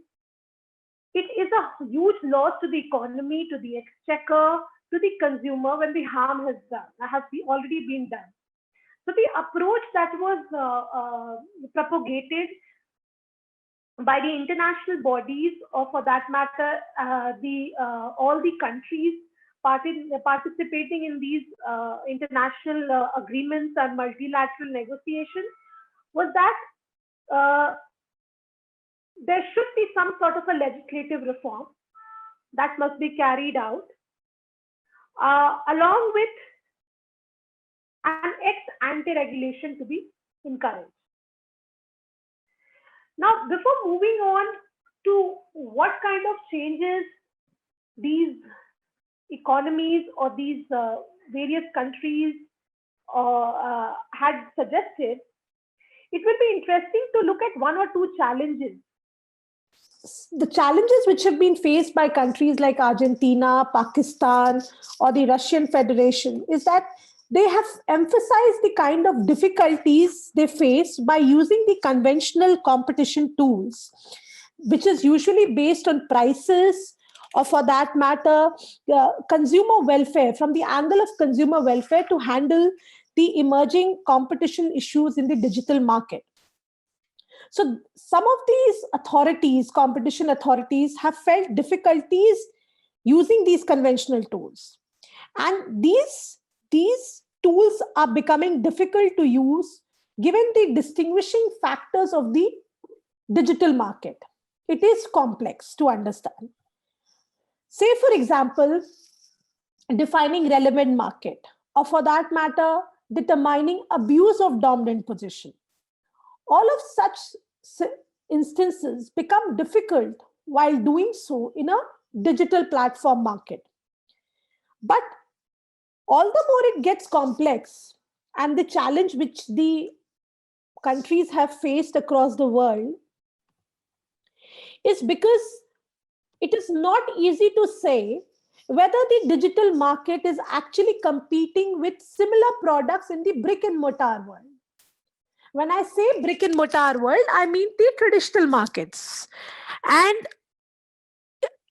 it is a huge loss to the economy, to the exchequer, to the consumer when the harm has already been done. So the approach that was propagated by the international bodies, or for that matter, all the countries participating in these international agreements and multilateral negotiations, was that there should be some sort of a legislative reform that must be carried out, along with an ex ante regulation to be encouraged. Now, before moving on to what kind of changes these economies or these various countries had suggested, it will be interesting to look at one or two challenges. The challenges which have been faced by countries like Argentina, Pakistan, or the Russian Federation is that they have emphasized the kind of difficulties they face by using the conventional competition tools, which is usually based on prices or for that matter, consumer welfare, from the angle of consumer welfare, to handle the emerging competition issues in the digital market. So some of these authorities, competition authorities, have felt difficulties using these conventional tools. And these tools are becoming difficult to use given the distinguishing factors of the digital market. It is complex to understand. Say, for example, defining relevant market, or for that matter, determining abuse of dominant position. All of such instances become difficult while doing so in a digital platform market. But all the more it gets complex, and the challenge which the countries have faced across the world is because it is not easy to say whether the digital market is actually competing with similar products in the brick and mortar world. When I say brick and mortar world, I mean the traditional markets. And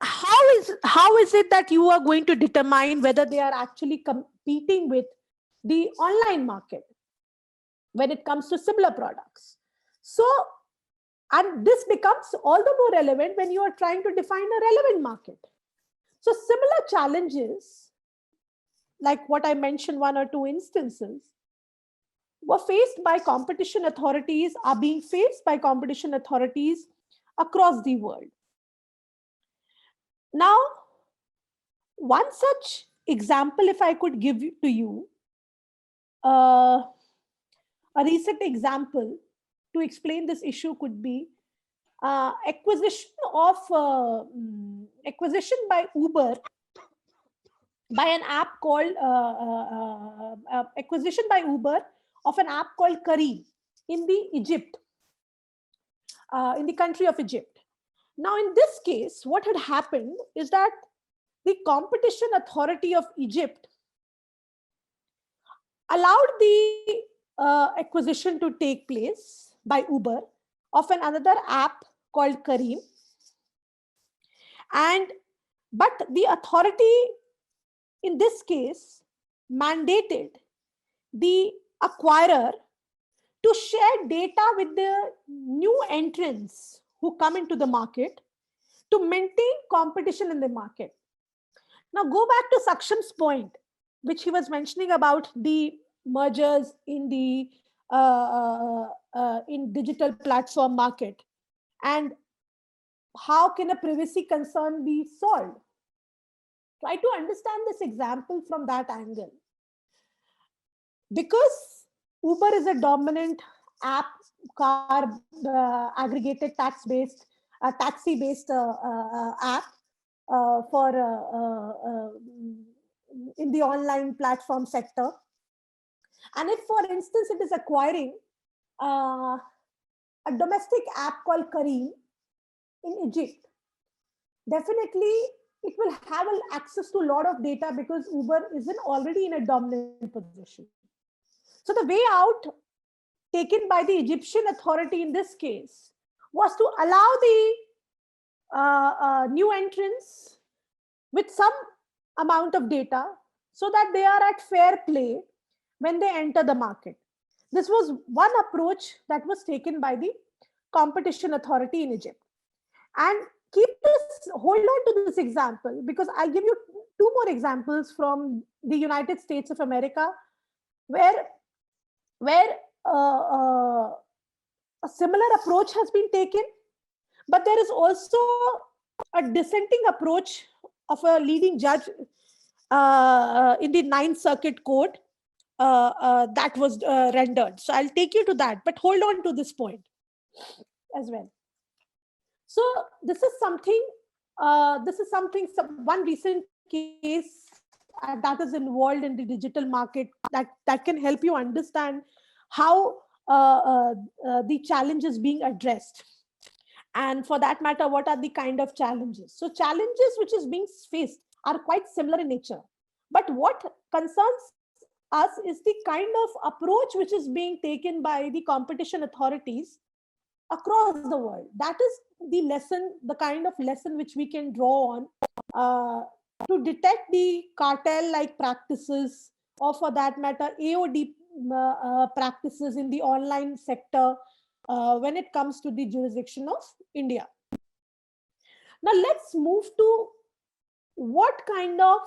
how is it that you are going to determine whether they are actually competing with the online market when it comes to similar products? So, and this becomes all the more relevant when you are trying to define a relevant market. So similar challenges, like what I mentioned, one or two instances, were faced by competition authorities, are being faced by competition authorities across the world. Now, one such example, if I could give to you, a recent example to explain this issue could be acquisition by Uber by an app called acquisition by Uber of an app called Careem in the country of Egypt. Now, in this case, what had happened is that the competition authority of Egypt allowed the acquisition to take place by Uber of another app called Careem. But the authority in this case mandated the acquirer to share data with the new entrants who come into the market to maintain competition in the market. Now go back to Saksham's point, which he was mentioning about the mergers in the in digital platform market, and how can a privacy concern be solved? Try to understand this example from that angle. Because Uber is a dominant app, car aggregated taxi-based app for in the online platform sector. And if, for instance, it is acquiring a domestic app called Careem in Egypt, definitely it will have access to a lot of data because Uber isn't already in a dominant position. So the way out taken by the Egyptian authority in this case was to allow the new entrants with some amount of data so that they are at fair play when they enter the market. This was one approach that was taken by the competition authority in Egypt. And hold on to this example, because I'll give you two more examples from the United States of America, where a similar approach has been taken, but there is also a dissenting approach of a leading judge in the Ninth Circuit Court that was rendered. So I'll take you to that, but hold on to this point as well. So this is something, one recent case that is involved in the digital market that can help you understand how the challenge is being addressed. And for that matter, what are the kind of challenges? So challenges which is being faced are quite similar in nature. But what concerns us is the kind of approach which is being taken by the competition authorities across the world. That is the lesson, the kind of lesson which we can draw on to detect the cartel-like practices, or for that matter, AOD practices in the online sector when it comes to the jurisdiction of India. Now let's move to what kind of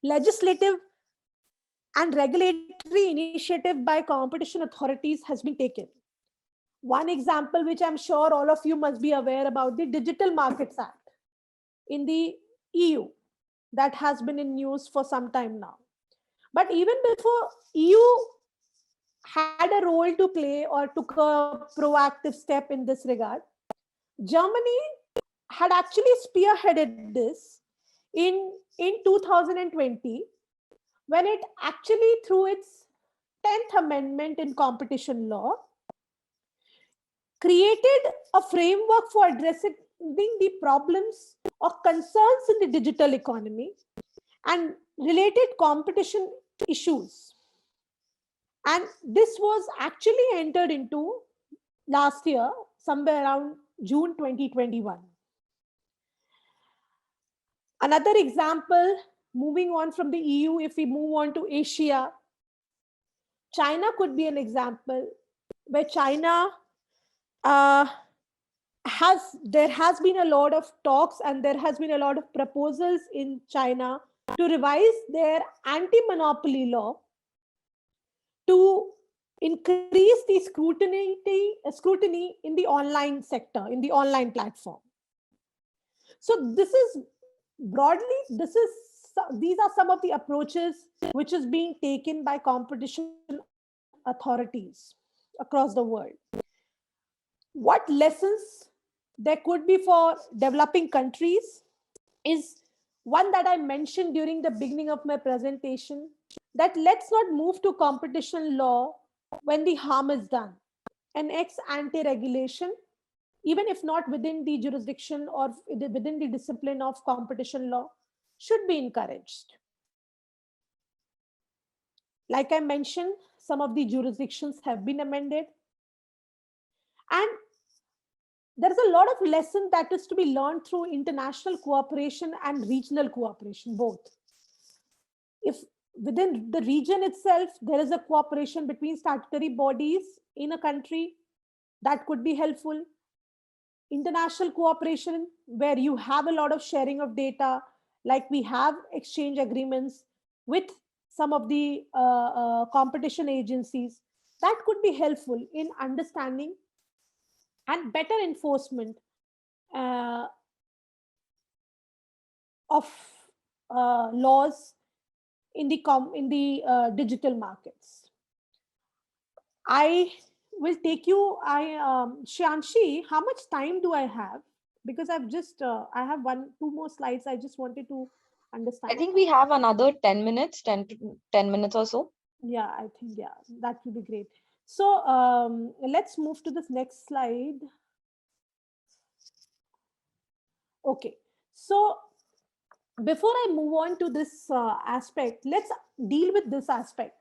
legislative and regulatory initiative by competition authorities has been taken. One example, which I'm sure all of you must be aware about, the Digital Markets Act in the EU, that has been in news for some time now. But even before EU had a role to play or took a proactive step in this regard, Germany had actually spearheaded this in 2020, when it actually, through its 10th Amendment in competition law, created a framework for addressing the problems or concerns in the digital economy and related competition issues. And this was actually entered into last year, somewhere around June 2021. Another example, moving on from the EU, if we move on to Asia, China could be an example where China there has been a lot of talks and there has been a lot of proposals in China to revise their anti-monopoly law to increase the scrutiny in the online sector, in the online platform. So this is broadly, these are some of the approaches which is being taken by competition authorities across the world. What lessons there could be for developing countries is one that I mentioned during the beginning of my presentation, that let's not move to competition law when the harm is done. An ex-ante regulation, even if not within the jurisdiction or within the discipline of competition law, should be encouraged. Like I mentioned, some of the jurisdictions have been amended. And there is a lot of lesson that is to be learned through international cooperation and regional cooperation, both. If within the region itself, there is a cooperation between statutory bodies in a country, that could be helpful. International cooperation, where you have a lot of sharing of data, like we have exchange agreements with some of the competition agencies, that could be helpful in understanding and better enforcement of laws in the digital markets. I will take you, Shanshi, how much time do I have? Because I've just, I have two more slides. I just wanted to understand. I think we have another 10 minutes, 10 minutes or so. Yeah, I think, yeah, that would be great. So let's move to this next slide. Okay, so before I move on to this aspect, let's deal with this aspect.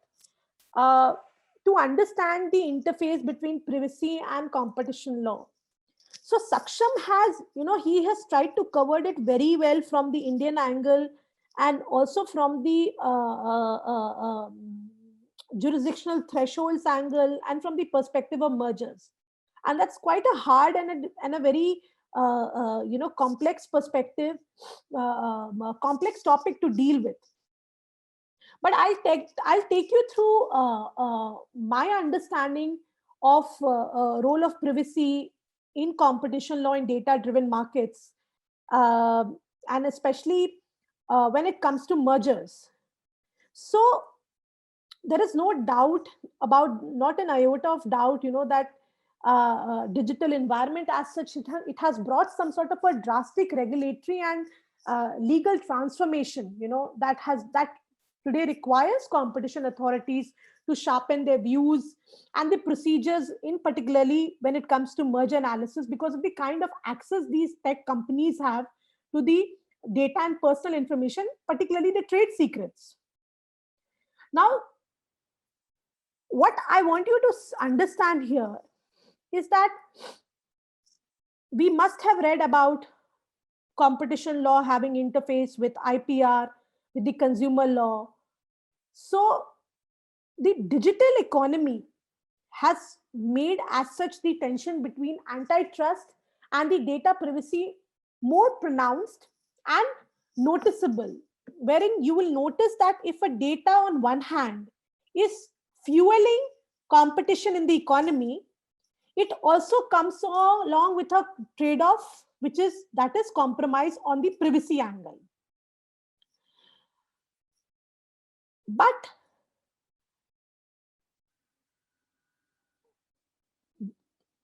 To understand the interface between privacy and competition law. So Saksham has, he has tried to cover it very well from the Indian angle and also from the jurisdictional thresholds angle and from the perspective of mergers. And that's quite a hard and a very complex perspective, complex topic to deal with. But I'll take you through my understanding of role of privacy in competition law in data-driven markets, and especially when it comes to mergers. So there is no doubt about, not an iota of doubt, that digital environment as such, it has brought some sort of a drastic regulatory and legal transformation, that today requires competition authorities to sharpen their views and the procedures, in particularly when it comes to merger analysis, because of the kind of access these tech companies have to the data and personal information, particularly the trade secrets. Now, what I want you to understand here is that we must have read about competition law having interface with IPR, with the consumer law. So the digital economy has made as such the tension between antitrust and the data privacy more pronounced and noticeable, wherein you will notice that if a data on one hand is fueling competition in the economy, it also comes along with a trade-off, which is that is compromise on the privacy angle. But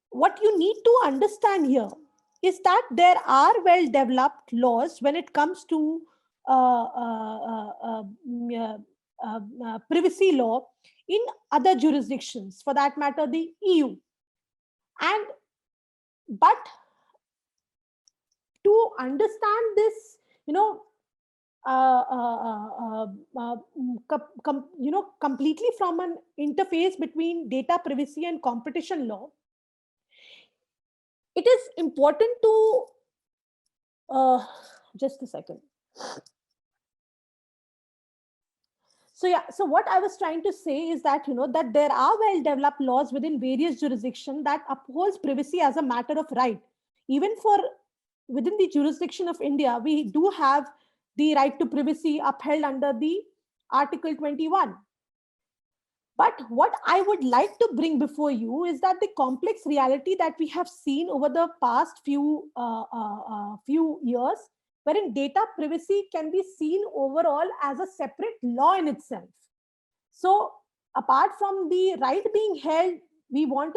what you need to understand here is that there are well-developed laws when it comes to privacy law in other jurisdictions, for that matter, the EU. And but to understand this, completely from an interface between data privacy and competition law, it is important to just a second. So yeah, so what I was trying to say is that, that there are well-developed laws within various jurisdictions that upholds privacy as a matter of right. Even for within the jurisdiction of India, we do have the right to privacy upheld under the Article 21. But what I would like to bring before you is that the complex reality that we have seen over the past few years, wherein data privacy can be seen overall as a separate law in itself. So apart from the right being held, we want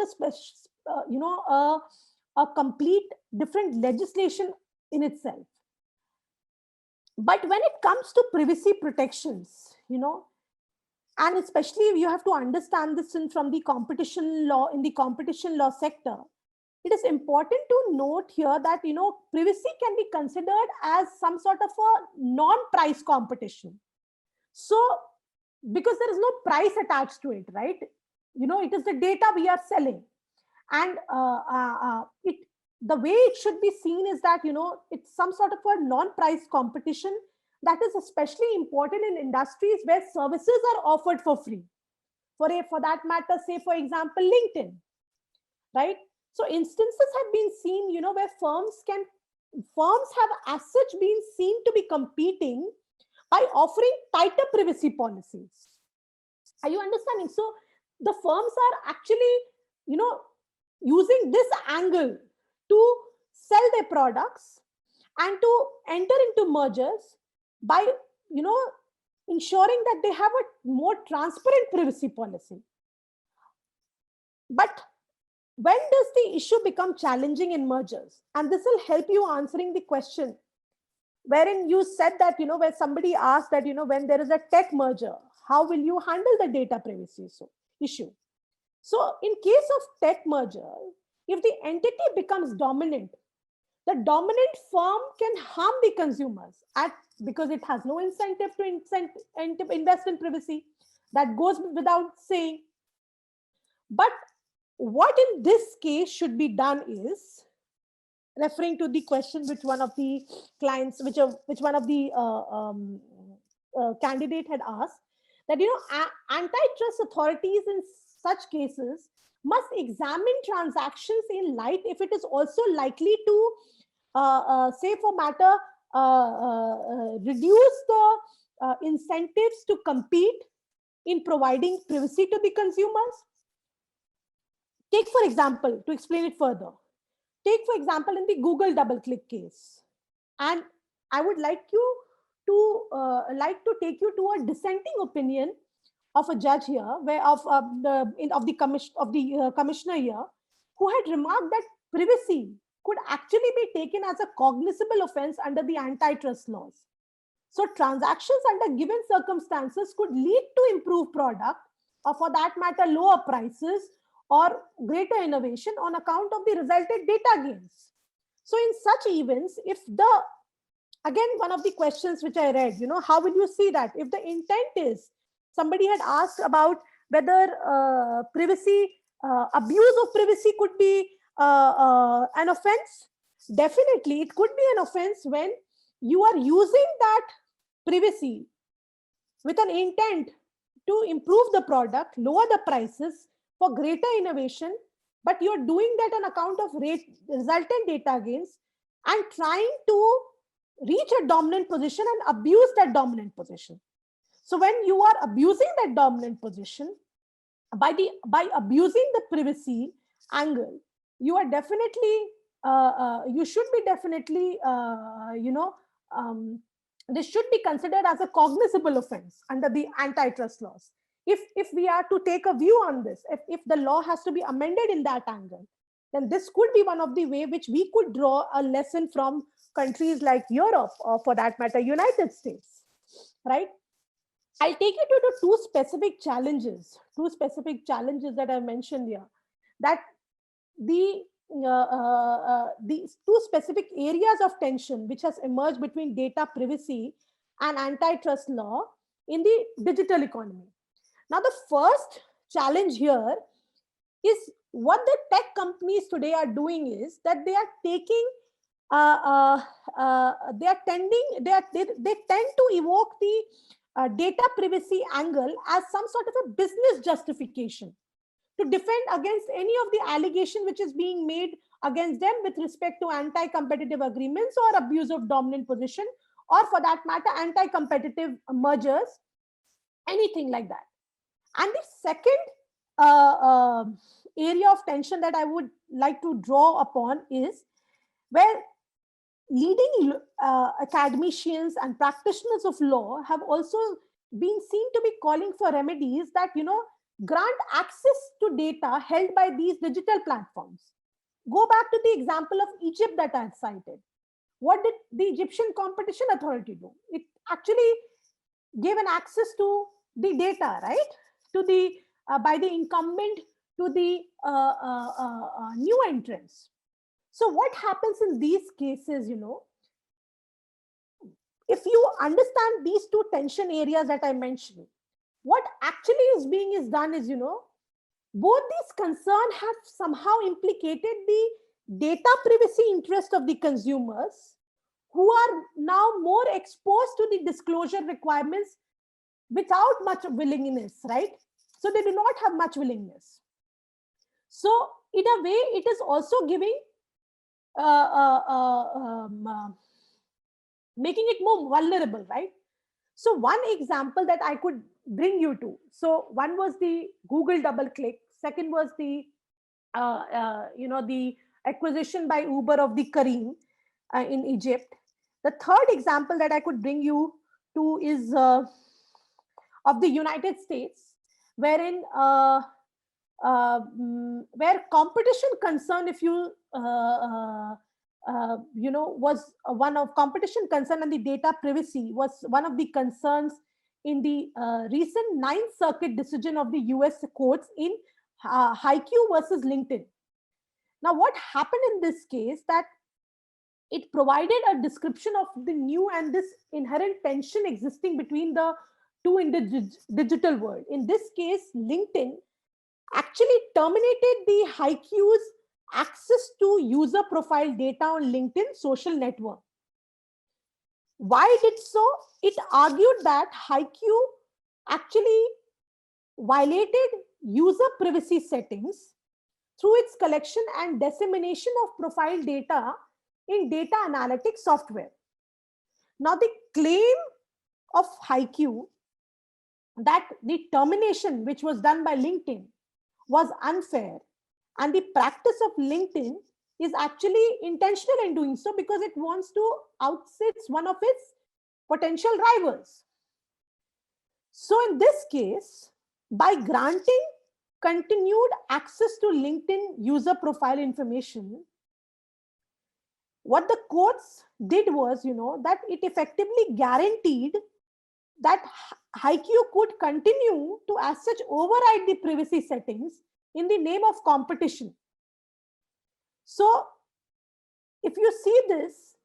a complete different legislation in itself. But when it comes to privacy protections, and especially if you have to understand this from the competition law, in the competition law sector, it is important to note here that, privacy can be considered as some sort of a non-price competition. So, because there is no price attached to it, right? It is the data we are selling. And the way it should be seen is that, it's some sort of a non-price competition that is especially important in industries where services are offered for free. For that matter, say, for example, LinkedIn, right? So instances have been seen, where firms have as such been seen to be competing by offering tighter privacy policies. Are you understanding? So the firms are actually, using this angle to sell their products and to enter into mergers by, ensuring that they have a more transparent privacy policy. But when does the issue become challenging in mergers? And this will help you answering the question, wherein you said that, where somebody asked that, when there is a tech merger, how will you handle the data privacy issue? So in case of tech merger, if the entity becomes dominant, the dominant firm can harm the consumers because it has no incentive to invest in privacy. That goes without saying. But what in this case should be done is, referring to the question which one of the clients, which one of the candidate had asked, that, antitrust authorities in such cases must examine transactions in light if it is also likely to, say for matter, reduce the incentives to compete in providing privacy to the consumers. Take, for example, to explain it further, take, for example, in the Google DoubleClick case. And I would like to take you to a dissenting opinion of a judge here, where of the commissioner here, who had remarked that privacy could actually be taken as a cognizable offense under the antitrust laws. So transactions under given circumstances could lead to improved product, or for that matter, lower prices or greater innovation on account of the resultant data gains. So in such events, if again, one of the questions which I read, how will you see that? If the intent is, somebody had asked about whether abuse of privacy could be an offense. definitely it could be an offense when you are using that privacy with an intent to improve the product, lower the prices for greater innovation, but you're doing that on account of resultant data gains and trying to reach a dominant position and abuse that dominant position. So when you are abusing that dominant position by abusing the privacy angle, you are definitely you should be definitely this should be considered as a cognizable offense under the antitrust laws. If we are to take a view on this, if the law has to be amended in that angle, then this could be one of the way which we could draw a lesson from countries like Europe, or for that matter, United States, right? I'll take you to the two specific challenges that I mentioned here. That these two specific areas of tension which has emerged between data privacy and antitrust law in the digital economy. Now, the first challenge here is what the tech companies today are doing is that they are taking they tend to evoke the data privacy angle as some sort of a business justification to defend against any of the allegation which is being made against them with respect to anti-competitive agreements or abuse of dominant position, or for that matter, anti-competitive mergers, anything like that. And the second area of tension that I would like to draw upon is where leading academicians and practitioners of law have also been seen to be calling for remedies that, grant access to data held by these digital platforms. Go back to the example of Egypt that I cited. What did the Egyptian Competition Authority do? It actually gave an access to the data, right? To the by the incumbent to the new entrants. So what happens in these cases, if you understand these two tension areas that I mentioned, what actually is done is, both these concerns have somehow implicated the data privacy interest of the consumers who are now more exposed to the disclosure requirements without much willingness, right? So they do not have much willingness. So in a way, it is also giving making it more vulnerable, right? So one example that I could bring you to. So one was the Google double click. Second was the the acquisition by Uber of the Careem in Egypt. The third example that I could bring you to is of the United States, wherein where competition concern, if you was one of competition concern, and the data privacy was one of the concerns in the recent Ninth Circuit decision of the US courts in HiQ versus LinkedIn. Now, what happened in this case, that it provided a description of the new and this inherent tension existing between the two in the digital world. In this case, LinkedIn actually terminated the HiQ's access to user profile data on LinkedIn social network. Why did so? It argued that HiQ actually violated user privacy settings through its collection and dissemination of profile data in data analytics software. Now, the claim of HiQ that the termination which was done by LinkedIn was unfair, and the practice of LinkedIn is actually intentional in doing so because it wants to outsit one of its potential rivals. So in this case, by granting continued access to LinkedIn user profile information, what the courts did was, that it effectively guaranteed that HiQ could continue to, as such, override the privacy settings in the name of competition. So if you see this,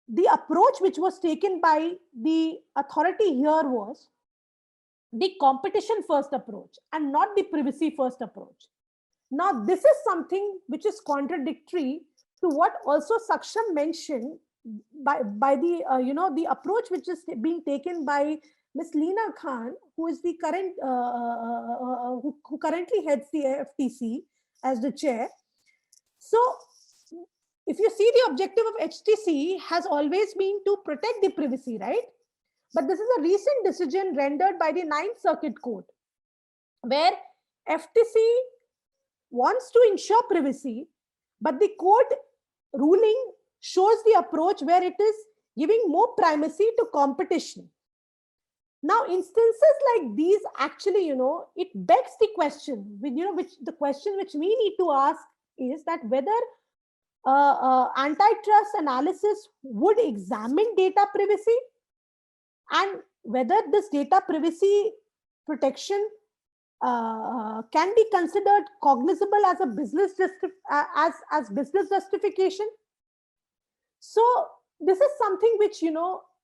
the approach which was taken by the authority here was the competition first approach and not the privacy first approach. Now, this is something which is contradictory to what also Saksham mentioned by the the approach which is being taken by Miss Leena Khan, who is the current who currently heads the FTC as the chair. So, if you see, the objective of HTC has always been to protect the privacy, right? But this is a recent decision rendered by the Ninth Circuit Court, where FTC wants to ensure privacy, but the court ruling shows the approach where it is giving more primacy to competition. Now, instances like these actually, it begs the question, which the question which we need to ask is that whether antitrust analysis would examine data privacy, and whether this data privacy protection can be considered cognizable as a business as business justification. So this is something which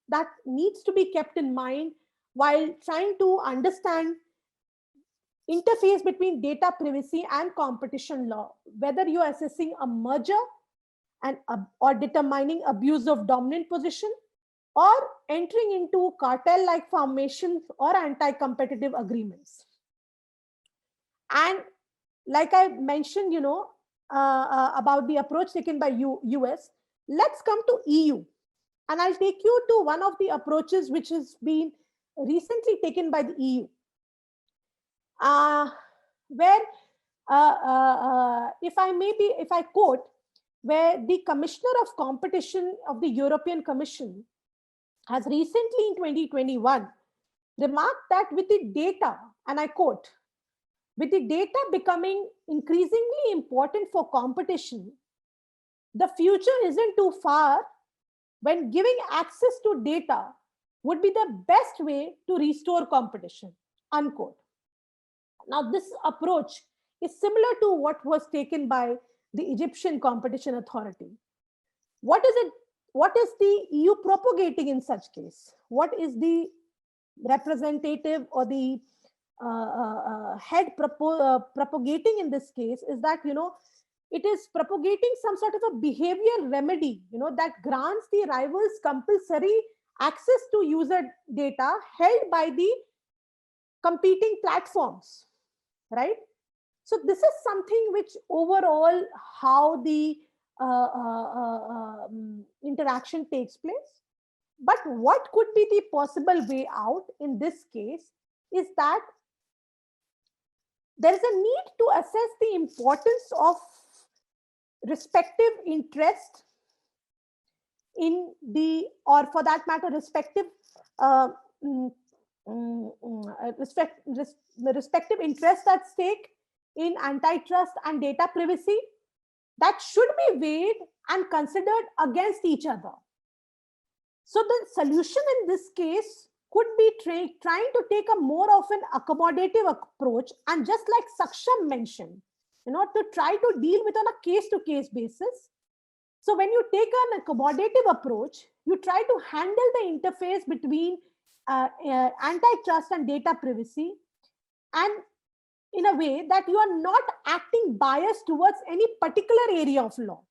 that needs to be kept in mind while trying to understand interface between data privacy and competition law, whether you're assessing a merger and or determining abuse of dominant position, or entering into cartel-like formations or anti-competitive agreements. And like I mentioned, about the approach taken by US, let's come to EU. And I'll take you to one of the approaches which has been recently taken by the EU, where, if I quote, where the Commissioner of Competition of the European Commission has recently in 2021 remarked that with the data, and I quote, with the data becoming increasingly important for competition, the future isn't too far when giving access to data would be the best way to restore competition, unquote. Now, this approach is similar to what was taken by the Egyptian Competition Authority. What is the EU propagating in such case? What is the representative or the head propagating in this case is that, it is propagating some sort of a behavior remedy, that grants the rivals compulsory access to user data held by the competing platforms, right? So this is something which overall how the interaction takes place. But what could be the possible way out in this case is that there is a need to assess the importance of respective interest in the, or for that matter, respective respective interests at stake in antitrust and data privacy that should be weighed and considered against each other. So the solution in this case could be trying to take a more of an accommodative approach, and just like Saksham mentioned, to try to deal with on a case-to-case basis. So when you take an accommodative approach, you try to handle the interface between antitrust and data privacy, and in a way that you are not acting biased towards any particular area of law,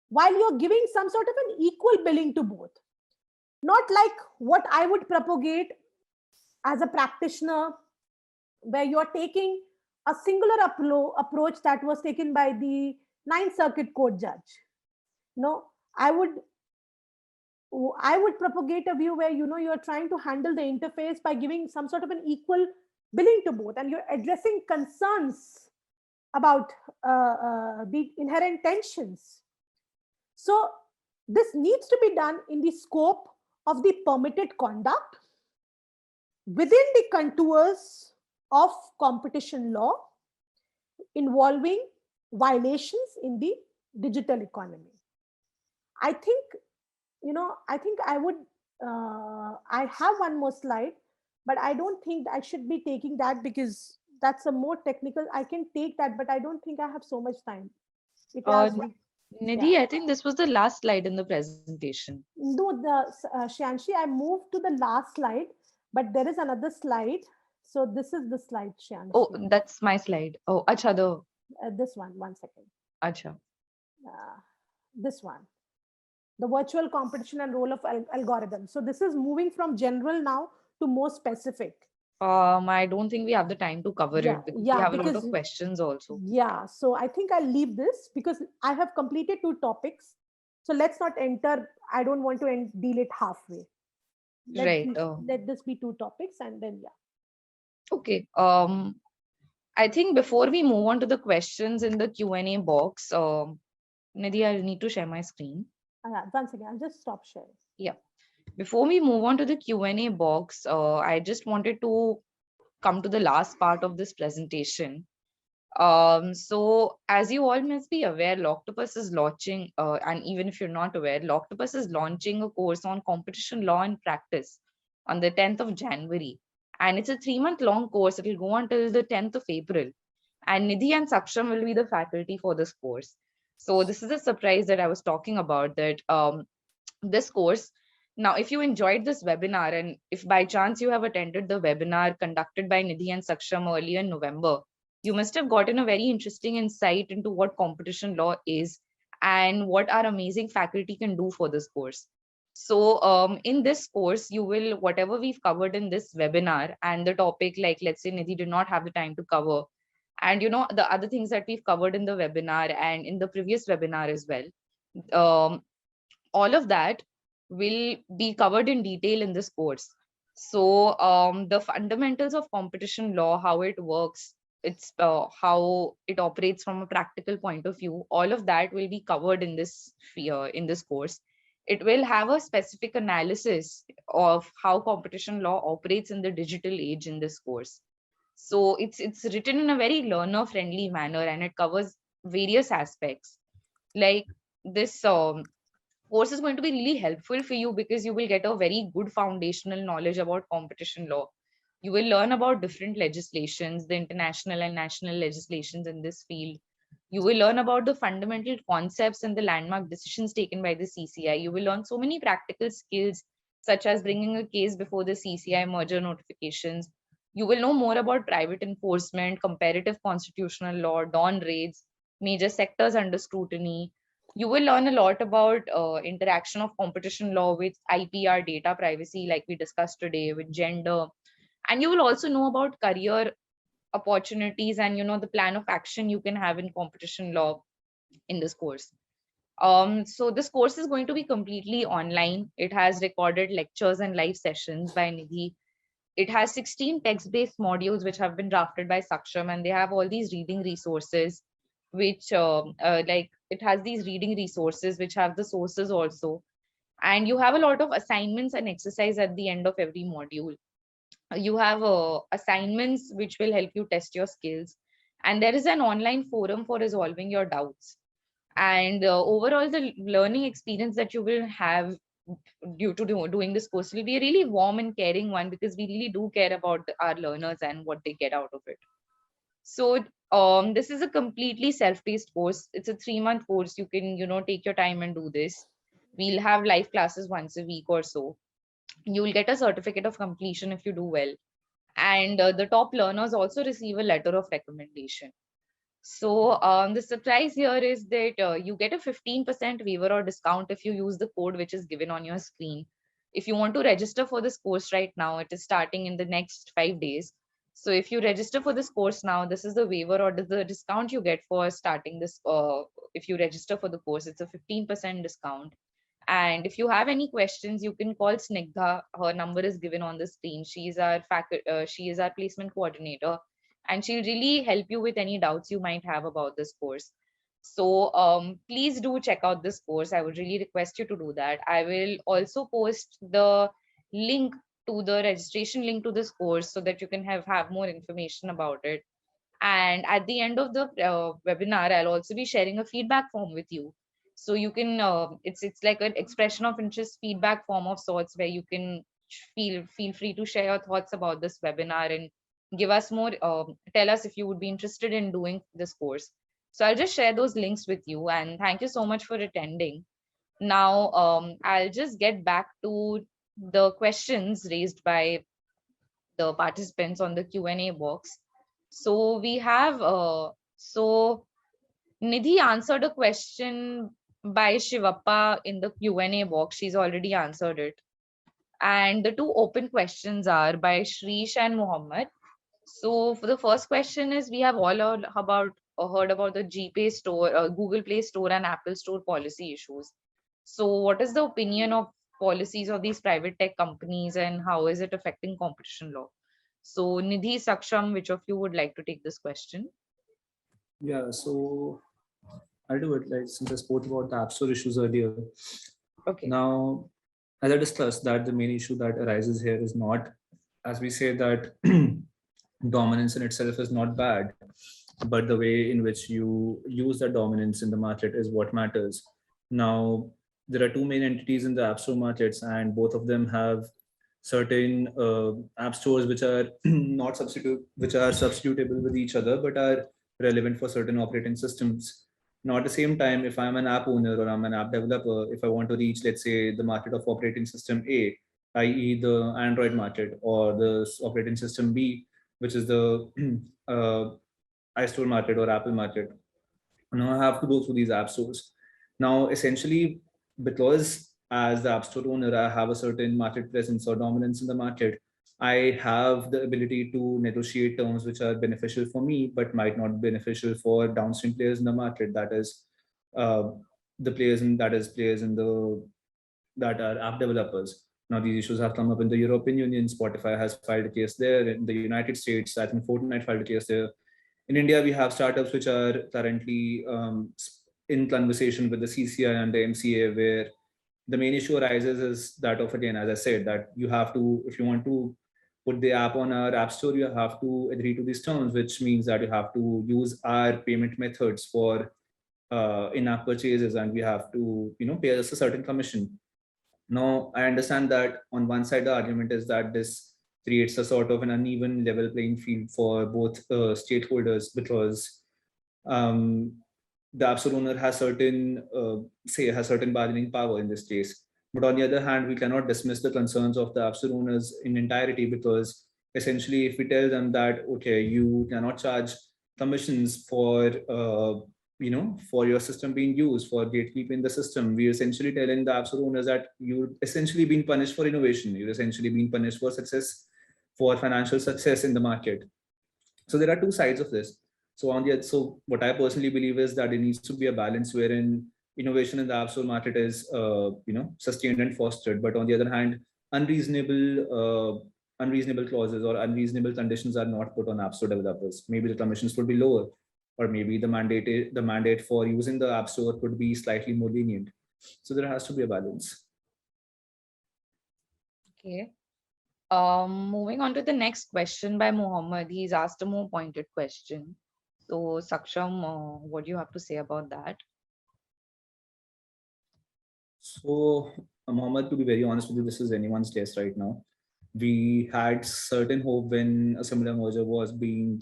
while you're giving some sort of an equal billing to both. Not like what I would propagate as a practitioner, where you're taking a singular approach that was taken by the Ninth Circuit Court judge. No, I would propagate a view where you're trying to handle the interface by giving some sort of an equal billing to both, and you're addressing concerns about the inherent tensions. So this needs to be done in the scope of the permitted conduct within the contours of competition law involving violations in the digital economy. I think I would, I have one more slide, but I don't think I should be taking that because that's a more technical. I can take that, but I don't think I have so much time. Nidhi, yeah. I think this was the last slide in the presentation. No, Shyanshi, I moved to the last slide, but there is another slide. So this is the slide, Shyanshi. Oh, that's my slide. Oh, acha, This one second. Acha. This one, the virtual competition and role of algorithms. So this is moving from general now to more specific. I don't think we have the time to cover it because we have a lot of questions also. Yeah, so I think I'll leave this because I have completed 2 topics. So let's not enter. I don't want to deal it halfway. Let this be 2 topics and then Okay. I think before we move on to the questions in the Q&A box, Nidhi, I need to share my screen. Once again, I'll just stop sharing. Yeah. Before we move on to the Q&A box, I just wanted to come to the last part of this presentation. So as you all must be aware, Lawctopus is launching, and even if you're not aware, Lawctopus is launching a course on competition law and practice on the 10th of January. And it's a 3-month long course. It will go until the 10th of April. And Nidhi and Saksham will be the faculty for this course. So this is a surprise that I was talking about, that this course. Now, if you enjoyed this webinar, and if by chance you have attended the webinar conducted by Nidhi and Saksham earlier in November, you must have gotten a very interesting insight into what competition law is and what our amazing faculty can do for this course. So in this course, you will, whatever we've covered in this webinar and the topic, like let's say Nidhi did not have the time to cover, and the other things that we've covered in the webinar and in the previous webinar as well, all of that will be covered in detail in this course. So the fundamentals of competition law, how it works, it's how it operates from a practical point of view, all of that will be covered in this course. It will have a specific analysis of how competition law operates in the digital age in this course. So it's written in a very learner friendly manner, and it covers various aspects. Like this course is going to be really helpful for you because you will get a very good foundational knowledge about competition law. You will learn about different legislations, the international and national legislations in this field. You will learn about the fundamental concepts and the landmark decisions taken by the CCI. You will learn so many practical skills, such as bringing a case before the CCI merger notifications. You will know more about private enforcement, comparative constitutional law, dawn raids, major sectors under scrutiny. You will learn a lot about interaction of competition law with IPR, data privacy, like we discussed today, with gender. And you will also know about career opportunities and the plan of action you can have in competition law in this course. So this course is going to be completely online. It has recorded lectures and live sessions by Nidhi. It has 16 text-based modules which have been drafted by Saksham, and they have all these reading resources, which like it has these reading resources which have the sources also. And you have a lot of assignments and exercise at the end of every module. You have assignments which will help you test your skills. And there is an online forum for resolving your doubts. And overall, the learning experience that you will have due to doing this course will be a really warm and caring one, because we really do care about our learners and what they get out of it. So this is a completely self-paced course. It's a 3-month course. You can, take your time and do this. We'll have live classes once a week or so. You will get a certificate of completion if you do well. And the top learners also receive a letter of recommendation. So the surprise here is that you get a 15% waiver or discount if you use the code which is given on your screen. If you want to register for this course right now, it is starting in the next 5 days. So if you register for this course now, this is the waiver or the discount you get for starting this. If you register for the course, it's a 15% discount. And if you have any questions, you can call Snigdha. Her number is given on the screen. She is our placement coordinator, and she'll really help you with any doubts you might have about this course. So please do check out this course. I would really request you to do that. I will also post the link to the registration link to this course so that you can have more information about it. And at the end of the webinar, I'll also be sharing a feedback form with you. So you can, it's like an expression of interest feedback form of sorts, where you can feel free to share your thoughts about this webinar and give us more, tell us if you would be interested in doing this course. So I'll just share those links with you, and thank you so much for attending. Now, I'll just get back to the questions raised by the participants on the Q&A box. So we have So Nidhi answered a question by Shivappa in the Q&A box. She's already answered it. And the two open questions are by Shrish and Muhammad. So for the first question is, we have all heard about the GPay store, Google Play Store and Apple Store policy issues. So what is the opinion of policies of these private tech companies and how is it affecting competition law? So Nidhi, Saksham, which of you would like to take this question? Yeah, so I'll do it. Like, since I spoke about the App Store issues earlier. Okay. Now, as I discussed, that the main issue that arises here is not, as we say, that dominance in itself is not bad, but the way in which you use that dominance in the market is what matters. Now, there are two main entities in the App Store markets, and both of them have certain app stores which are not which are substitutable with each other, but are relevant for certain operating systems. Now, at the same time, if I'm an app owner or I'm an app developer, if I want to reach, let's say, the market of operating system A, i.e., the Android market, or the operating system B, which is the uh, iStore market or Apple market, now I have to go through these app stores. Now, essentially, because as the app store owner, I have a certain market presence or dominance in the market, I have the ability to negotiate terms which are beneficial for me, but might not be beneficial for downstream players in the market. That is, uh, the players in the that are app developers. Now, these issues have come up in the European Union. Spotify has filed a case there. In the United States, I think Fortnite filed a case there. In India, we have startups which are currently in conversation with the CCI and the MCA, where the main issue arises is that of, again, as I said, that you have to, if you want to put the app on our app store, you have to agree to these terms, which means that you have to use our payment methods for in-app purchases, and we have to, pay us a certain commission. Now, I understand that on one side, the argument is that this creates a sort of an uneven level playing field for both stakeholders, because um, the app store owner has certain bargaining power in this case. But on the other hand, we cannot dismiss the concerns of the app store owners in entirety, because essentially, if we tell them that, okay, you cannot charge commissions for your system being used, for gatekeeping the system, we're essentially telling the app store owners that you're essentially being punished for innovation. You're essentially being punished for success, for financial success in the market. So there are two sides of this. So what I personally believe is that there needs to be a balance wherein innovation in the app store market is sustained and fostered, but on the other hand, unreasonable clauses or unreasonable conditions are not put on app store developers. Maybe the commissions would be lower, or maybe the mandate for using the app store could be slightly more lenient. So there has to be a balance. Okay. Moving on to the next question by Muhammad. He's asked a more pointed question. So, Saksham, what do you have to say about that? So, Mohammed, to be very honest with you, this is anyone's guess right now. We had certain hope when a similar merger was being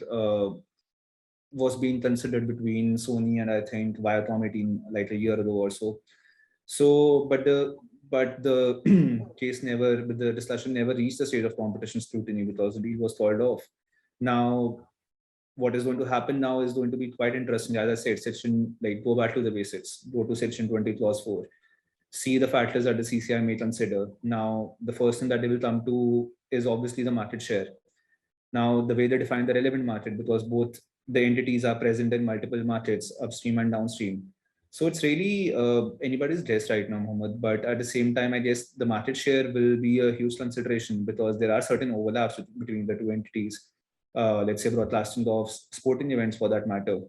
considered between Sony and, I think, Viacom 18, like a year ago or so. So, but the the discussion never reached the stage of competition scrutiny because the deal was called off. Now, what is going to happen now is going to be quite interesting. As I said, go back to the basics, go to section 20 clause 4, see the factors that the CCI may consider. Now, the first thing that they will come to is obviously the market share. Now, the way they define the relevant market, because both the entities are present in multiple markets, upstream and downstream. So it's really anybody's guess right now, Mohammed. But at the same time, I guess the market share will be a huge consideration because there are certain overlaps between the two entities. Let's say broadcasting of sporting events for that matter.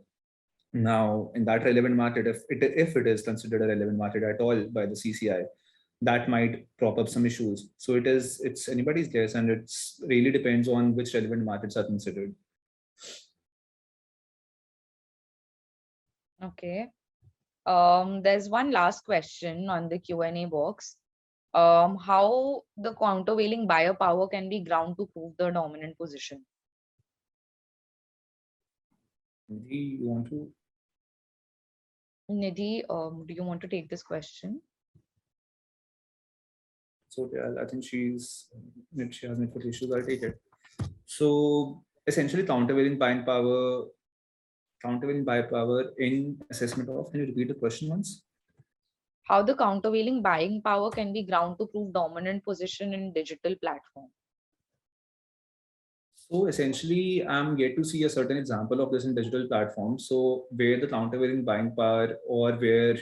Now, in that relevant market, if it is considered a relevant market at all by the CCI, that might prop up some issues. So it's anybody's guess, and it's really depends on which relevant markets are considered. Okay. There's one last question on the Q&A box. How the countervailing buyer power can be ground to prove the dominant position? Nidhi, you want to? Nidhi, do you want to take this question? So yeah, I think she has network issues. I'll take it. So essentially, countervailing buying power Countervailing buyer power in assessment of, can you repeat the question once? How the countervailing buying power can be ground to prove dominant position in digital platform. So essentially, I'm yet to see a certain example of this in digital platforms. So where the countervailing buying power, or where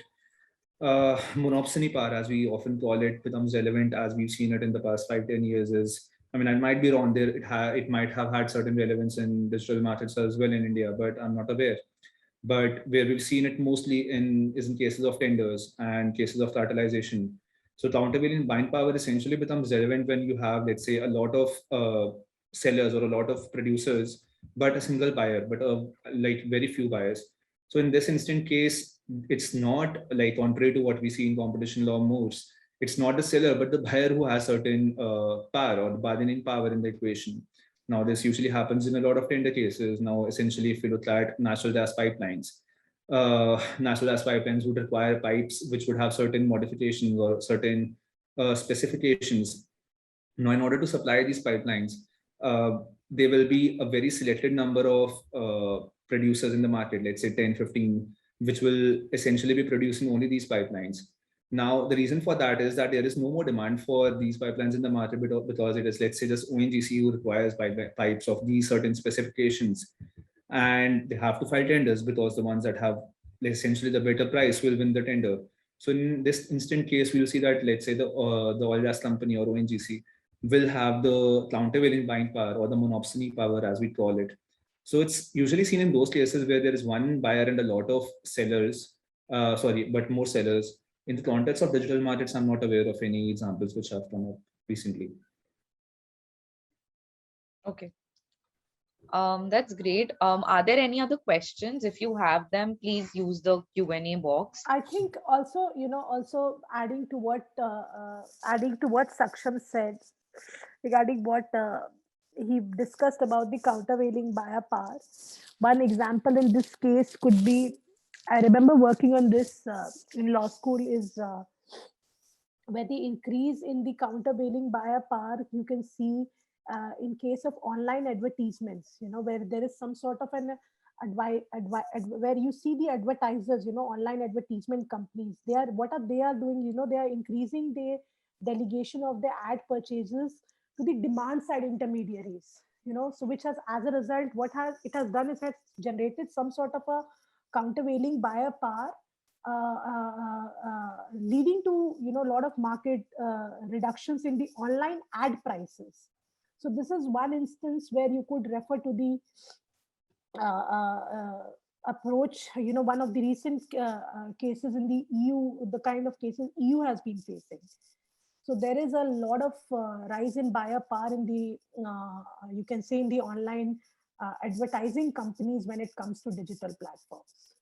monopsony power, as we often call it, becomes relevant, as we've seen it in the past 5-10 years, is, I mean, I might be wrong there. It might have had certain relevance in digital markets as well in India, but I'm not aware. But where we've seen it mostly is in cases of tenders and cases of cartelization. So countervailing buying power essentially becomes relevant when you have, let's say, a lot of sellers or a lot of producers, but a single buyer, but like very few buyers. So in this instant case, it's not like, contrary to what we see in competition law moves, it's not the seller, but the buyer who has certain power or bargaining power in the equation. Now, this usually happens in a lot of tender cases. Now, essentially, if you look at natural gas pipelines would require pipes which would have certain modifications or certain specifications. Now, in order to supply these pipelines, there will be a very selected number of producers in the market, let's say 10, 15, which will essentially be producing only these pipelines. Now, the reason for that is that there is no more demand for these pipelines in the market because it is, let's say, just ONGC who requires pipes of these certain specifications. And they have to file tenders because the ones that have essentially the better price will win the tender. So in this instant case, we'll see that, let's say, the oil gas company or ONGC will have the countervailing buying power or the monopsony power, as we call it. So it's usually seen in those cases where there is one buyer and a lot of sellers, but more sellers. In the context of digital markets, I'm not aware of any examples which have come up recently. Okay. That's great. Are there any other questions? If you have them, please use the Q&A box. I think also, also adding to what Saksham said regarding what he discussed about the countervailing buyer power. One example in this case could be, I remember working on this in law school, is where the increase in the countervailing buyer power you can see in case of online advertisements, where there is some sort of an where you see the advertisers, online advertisement companies, they are doing, they are increasing the delegation of the ad purchases to the demand side intermediaries, so which has, as a result, it has done is has generated some sort of a countervailing buyer power, leading to a lot of market reductions in the online ad prices. So this is one instance where you could refer to the approach, one of the recent cases in the EU, the kind of cases EU has been facing. So there is a lot of rise in buyer power in the, you can say, in the online advertising companies when it comes to digital platforms.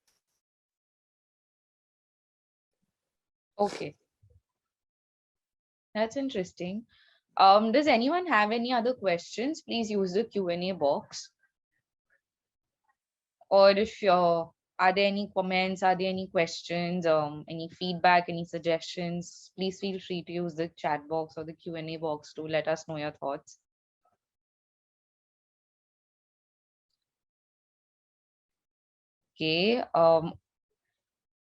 Okay. That's interesting. Does anyone have any other questions? Please use the Q&A box. Or if are there any comments, are there any questions, any feedback, any suggestions, please feel free to use the chat box or the Q&A box to let us know your thoughts. Okay.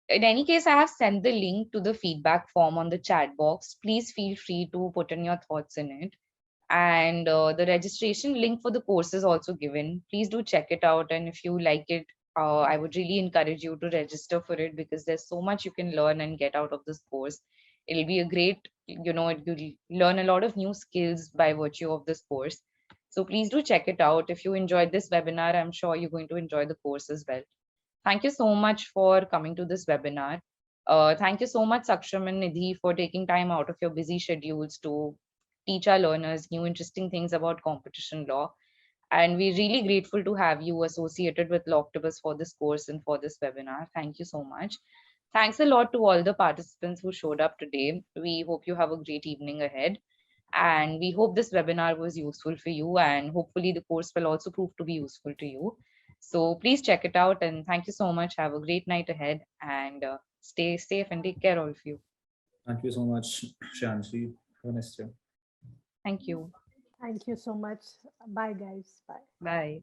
In any case, I have sent the link to the feedback form on the chat box. Please feel free to put in your thoughts in it. And the registration link for the course is also given. Please do check it out. And if you like it, I would really encourage you to register for it, because there's so much you can learn and get out of this course. It'll be a great, you'll learn a lot of new skills by virtue of this course. So please do check it out. If you enjoyed this webinar, I'm sure you're going to enjoy the course as well. Thank you so much for coming to this webinar. Thank you so much, Saksham and Nidhi, for taking time out of your busy schedules to teach our learners new interesting things about competition law. And we're really grateful to have you associated with Lawctopus for this course and for this webinar. Thank you so much. Thanks a lot to all the participants who showed up today. We hope you have a great evening ahead. And we hope this webinar was useful for you, and hopefully the course will also prove to be useful to you. So please check it out, and thank you so much. Have a great night ahead, and stay safe and take care, all of you. Thank you so much, Shanshi. Have a nice day. Thank you. Thank you so much. Bye, guys. Bye. Bye.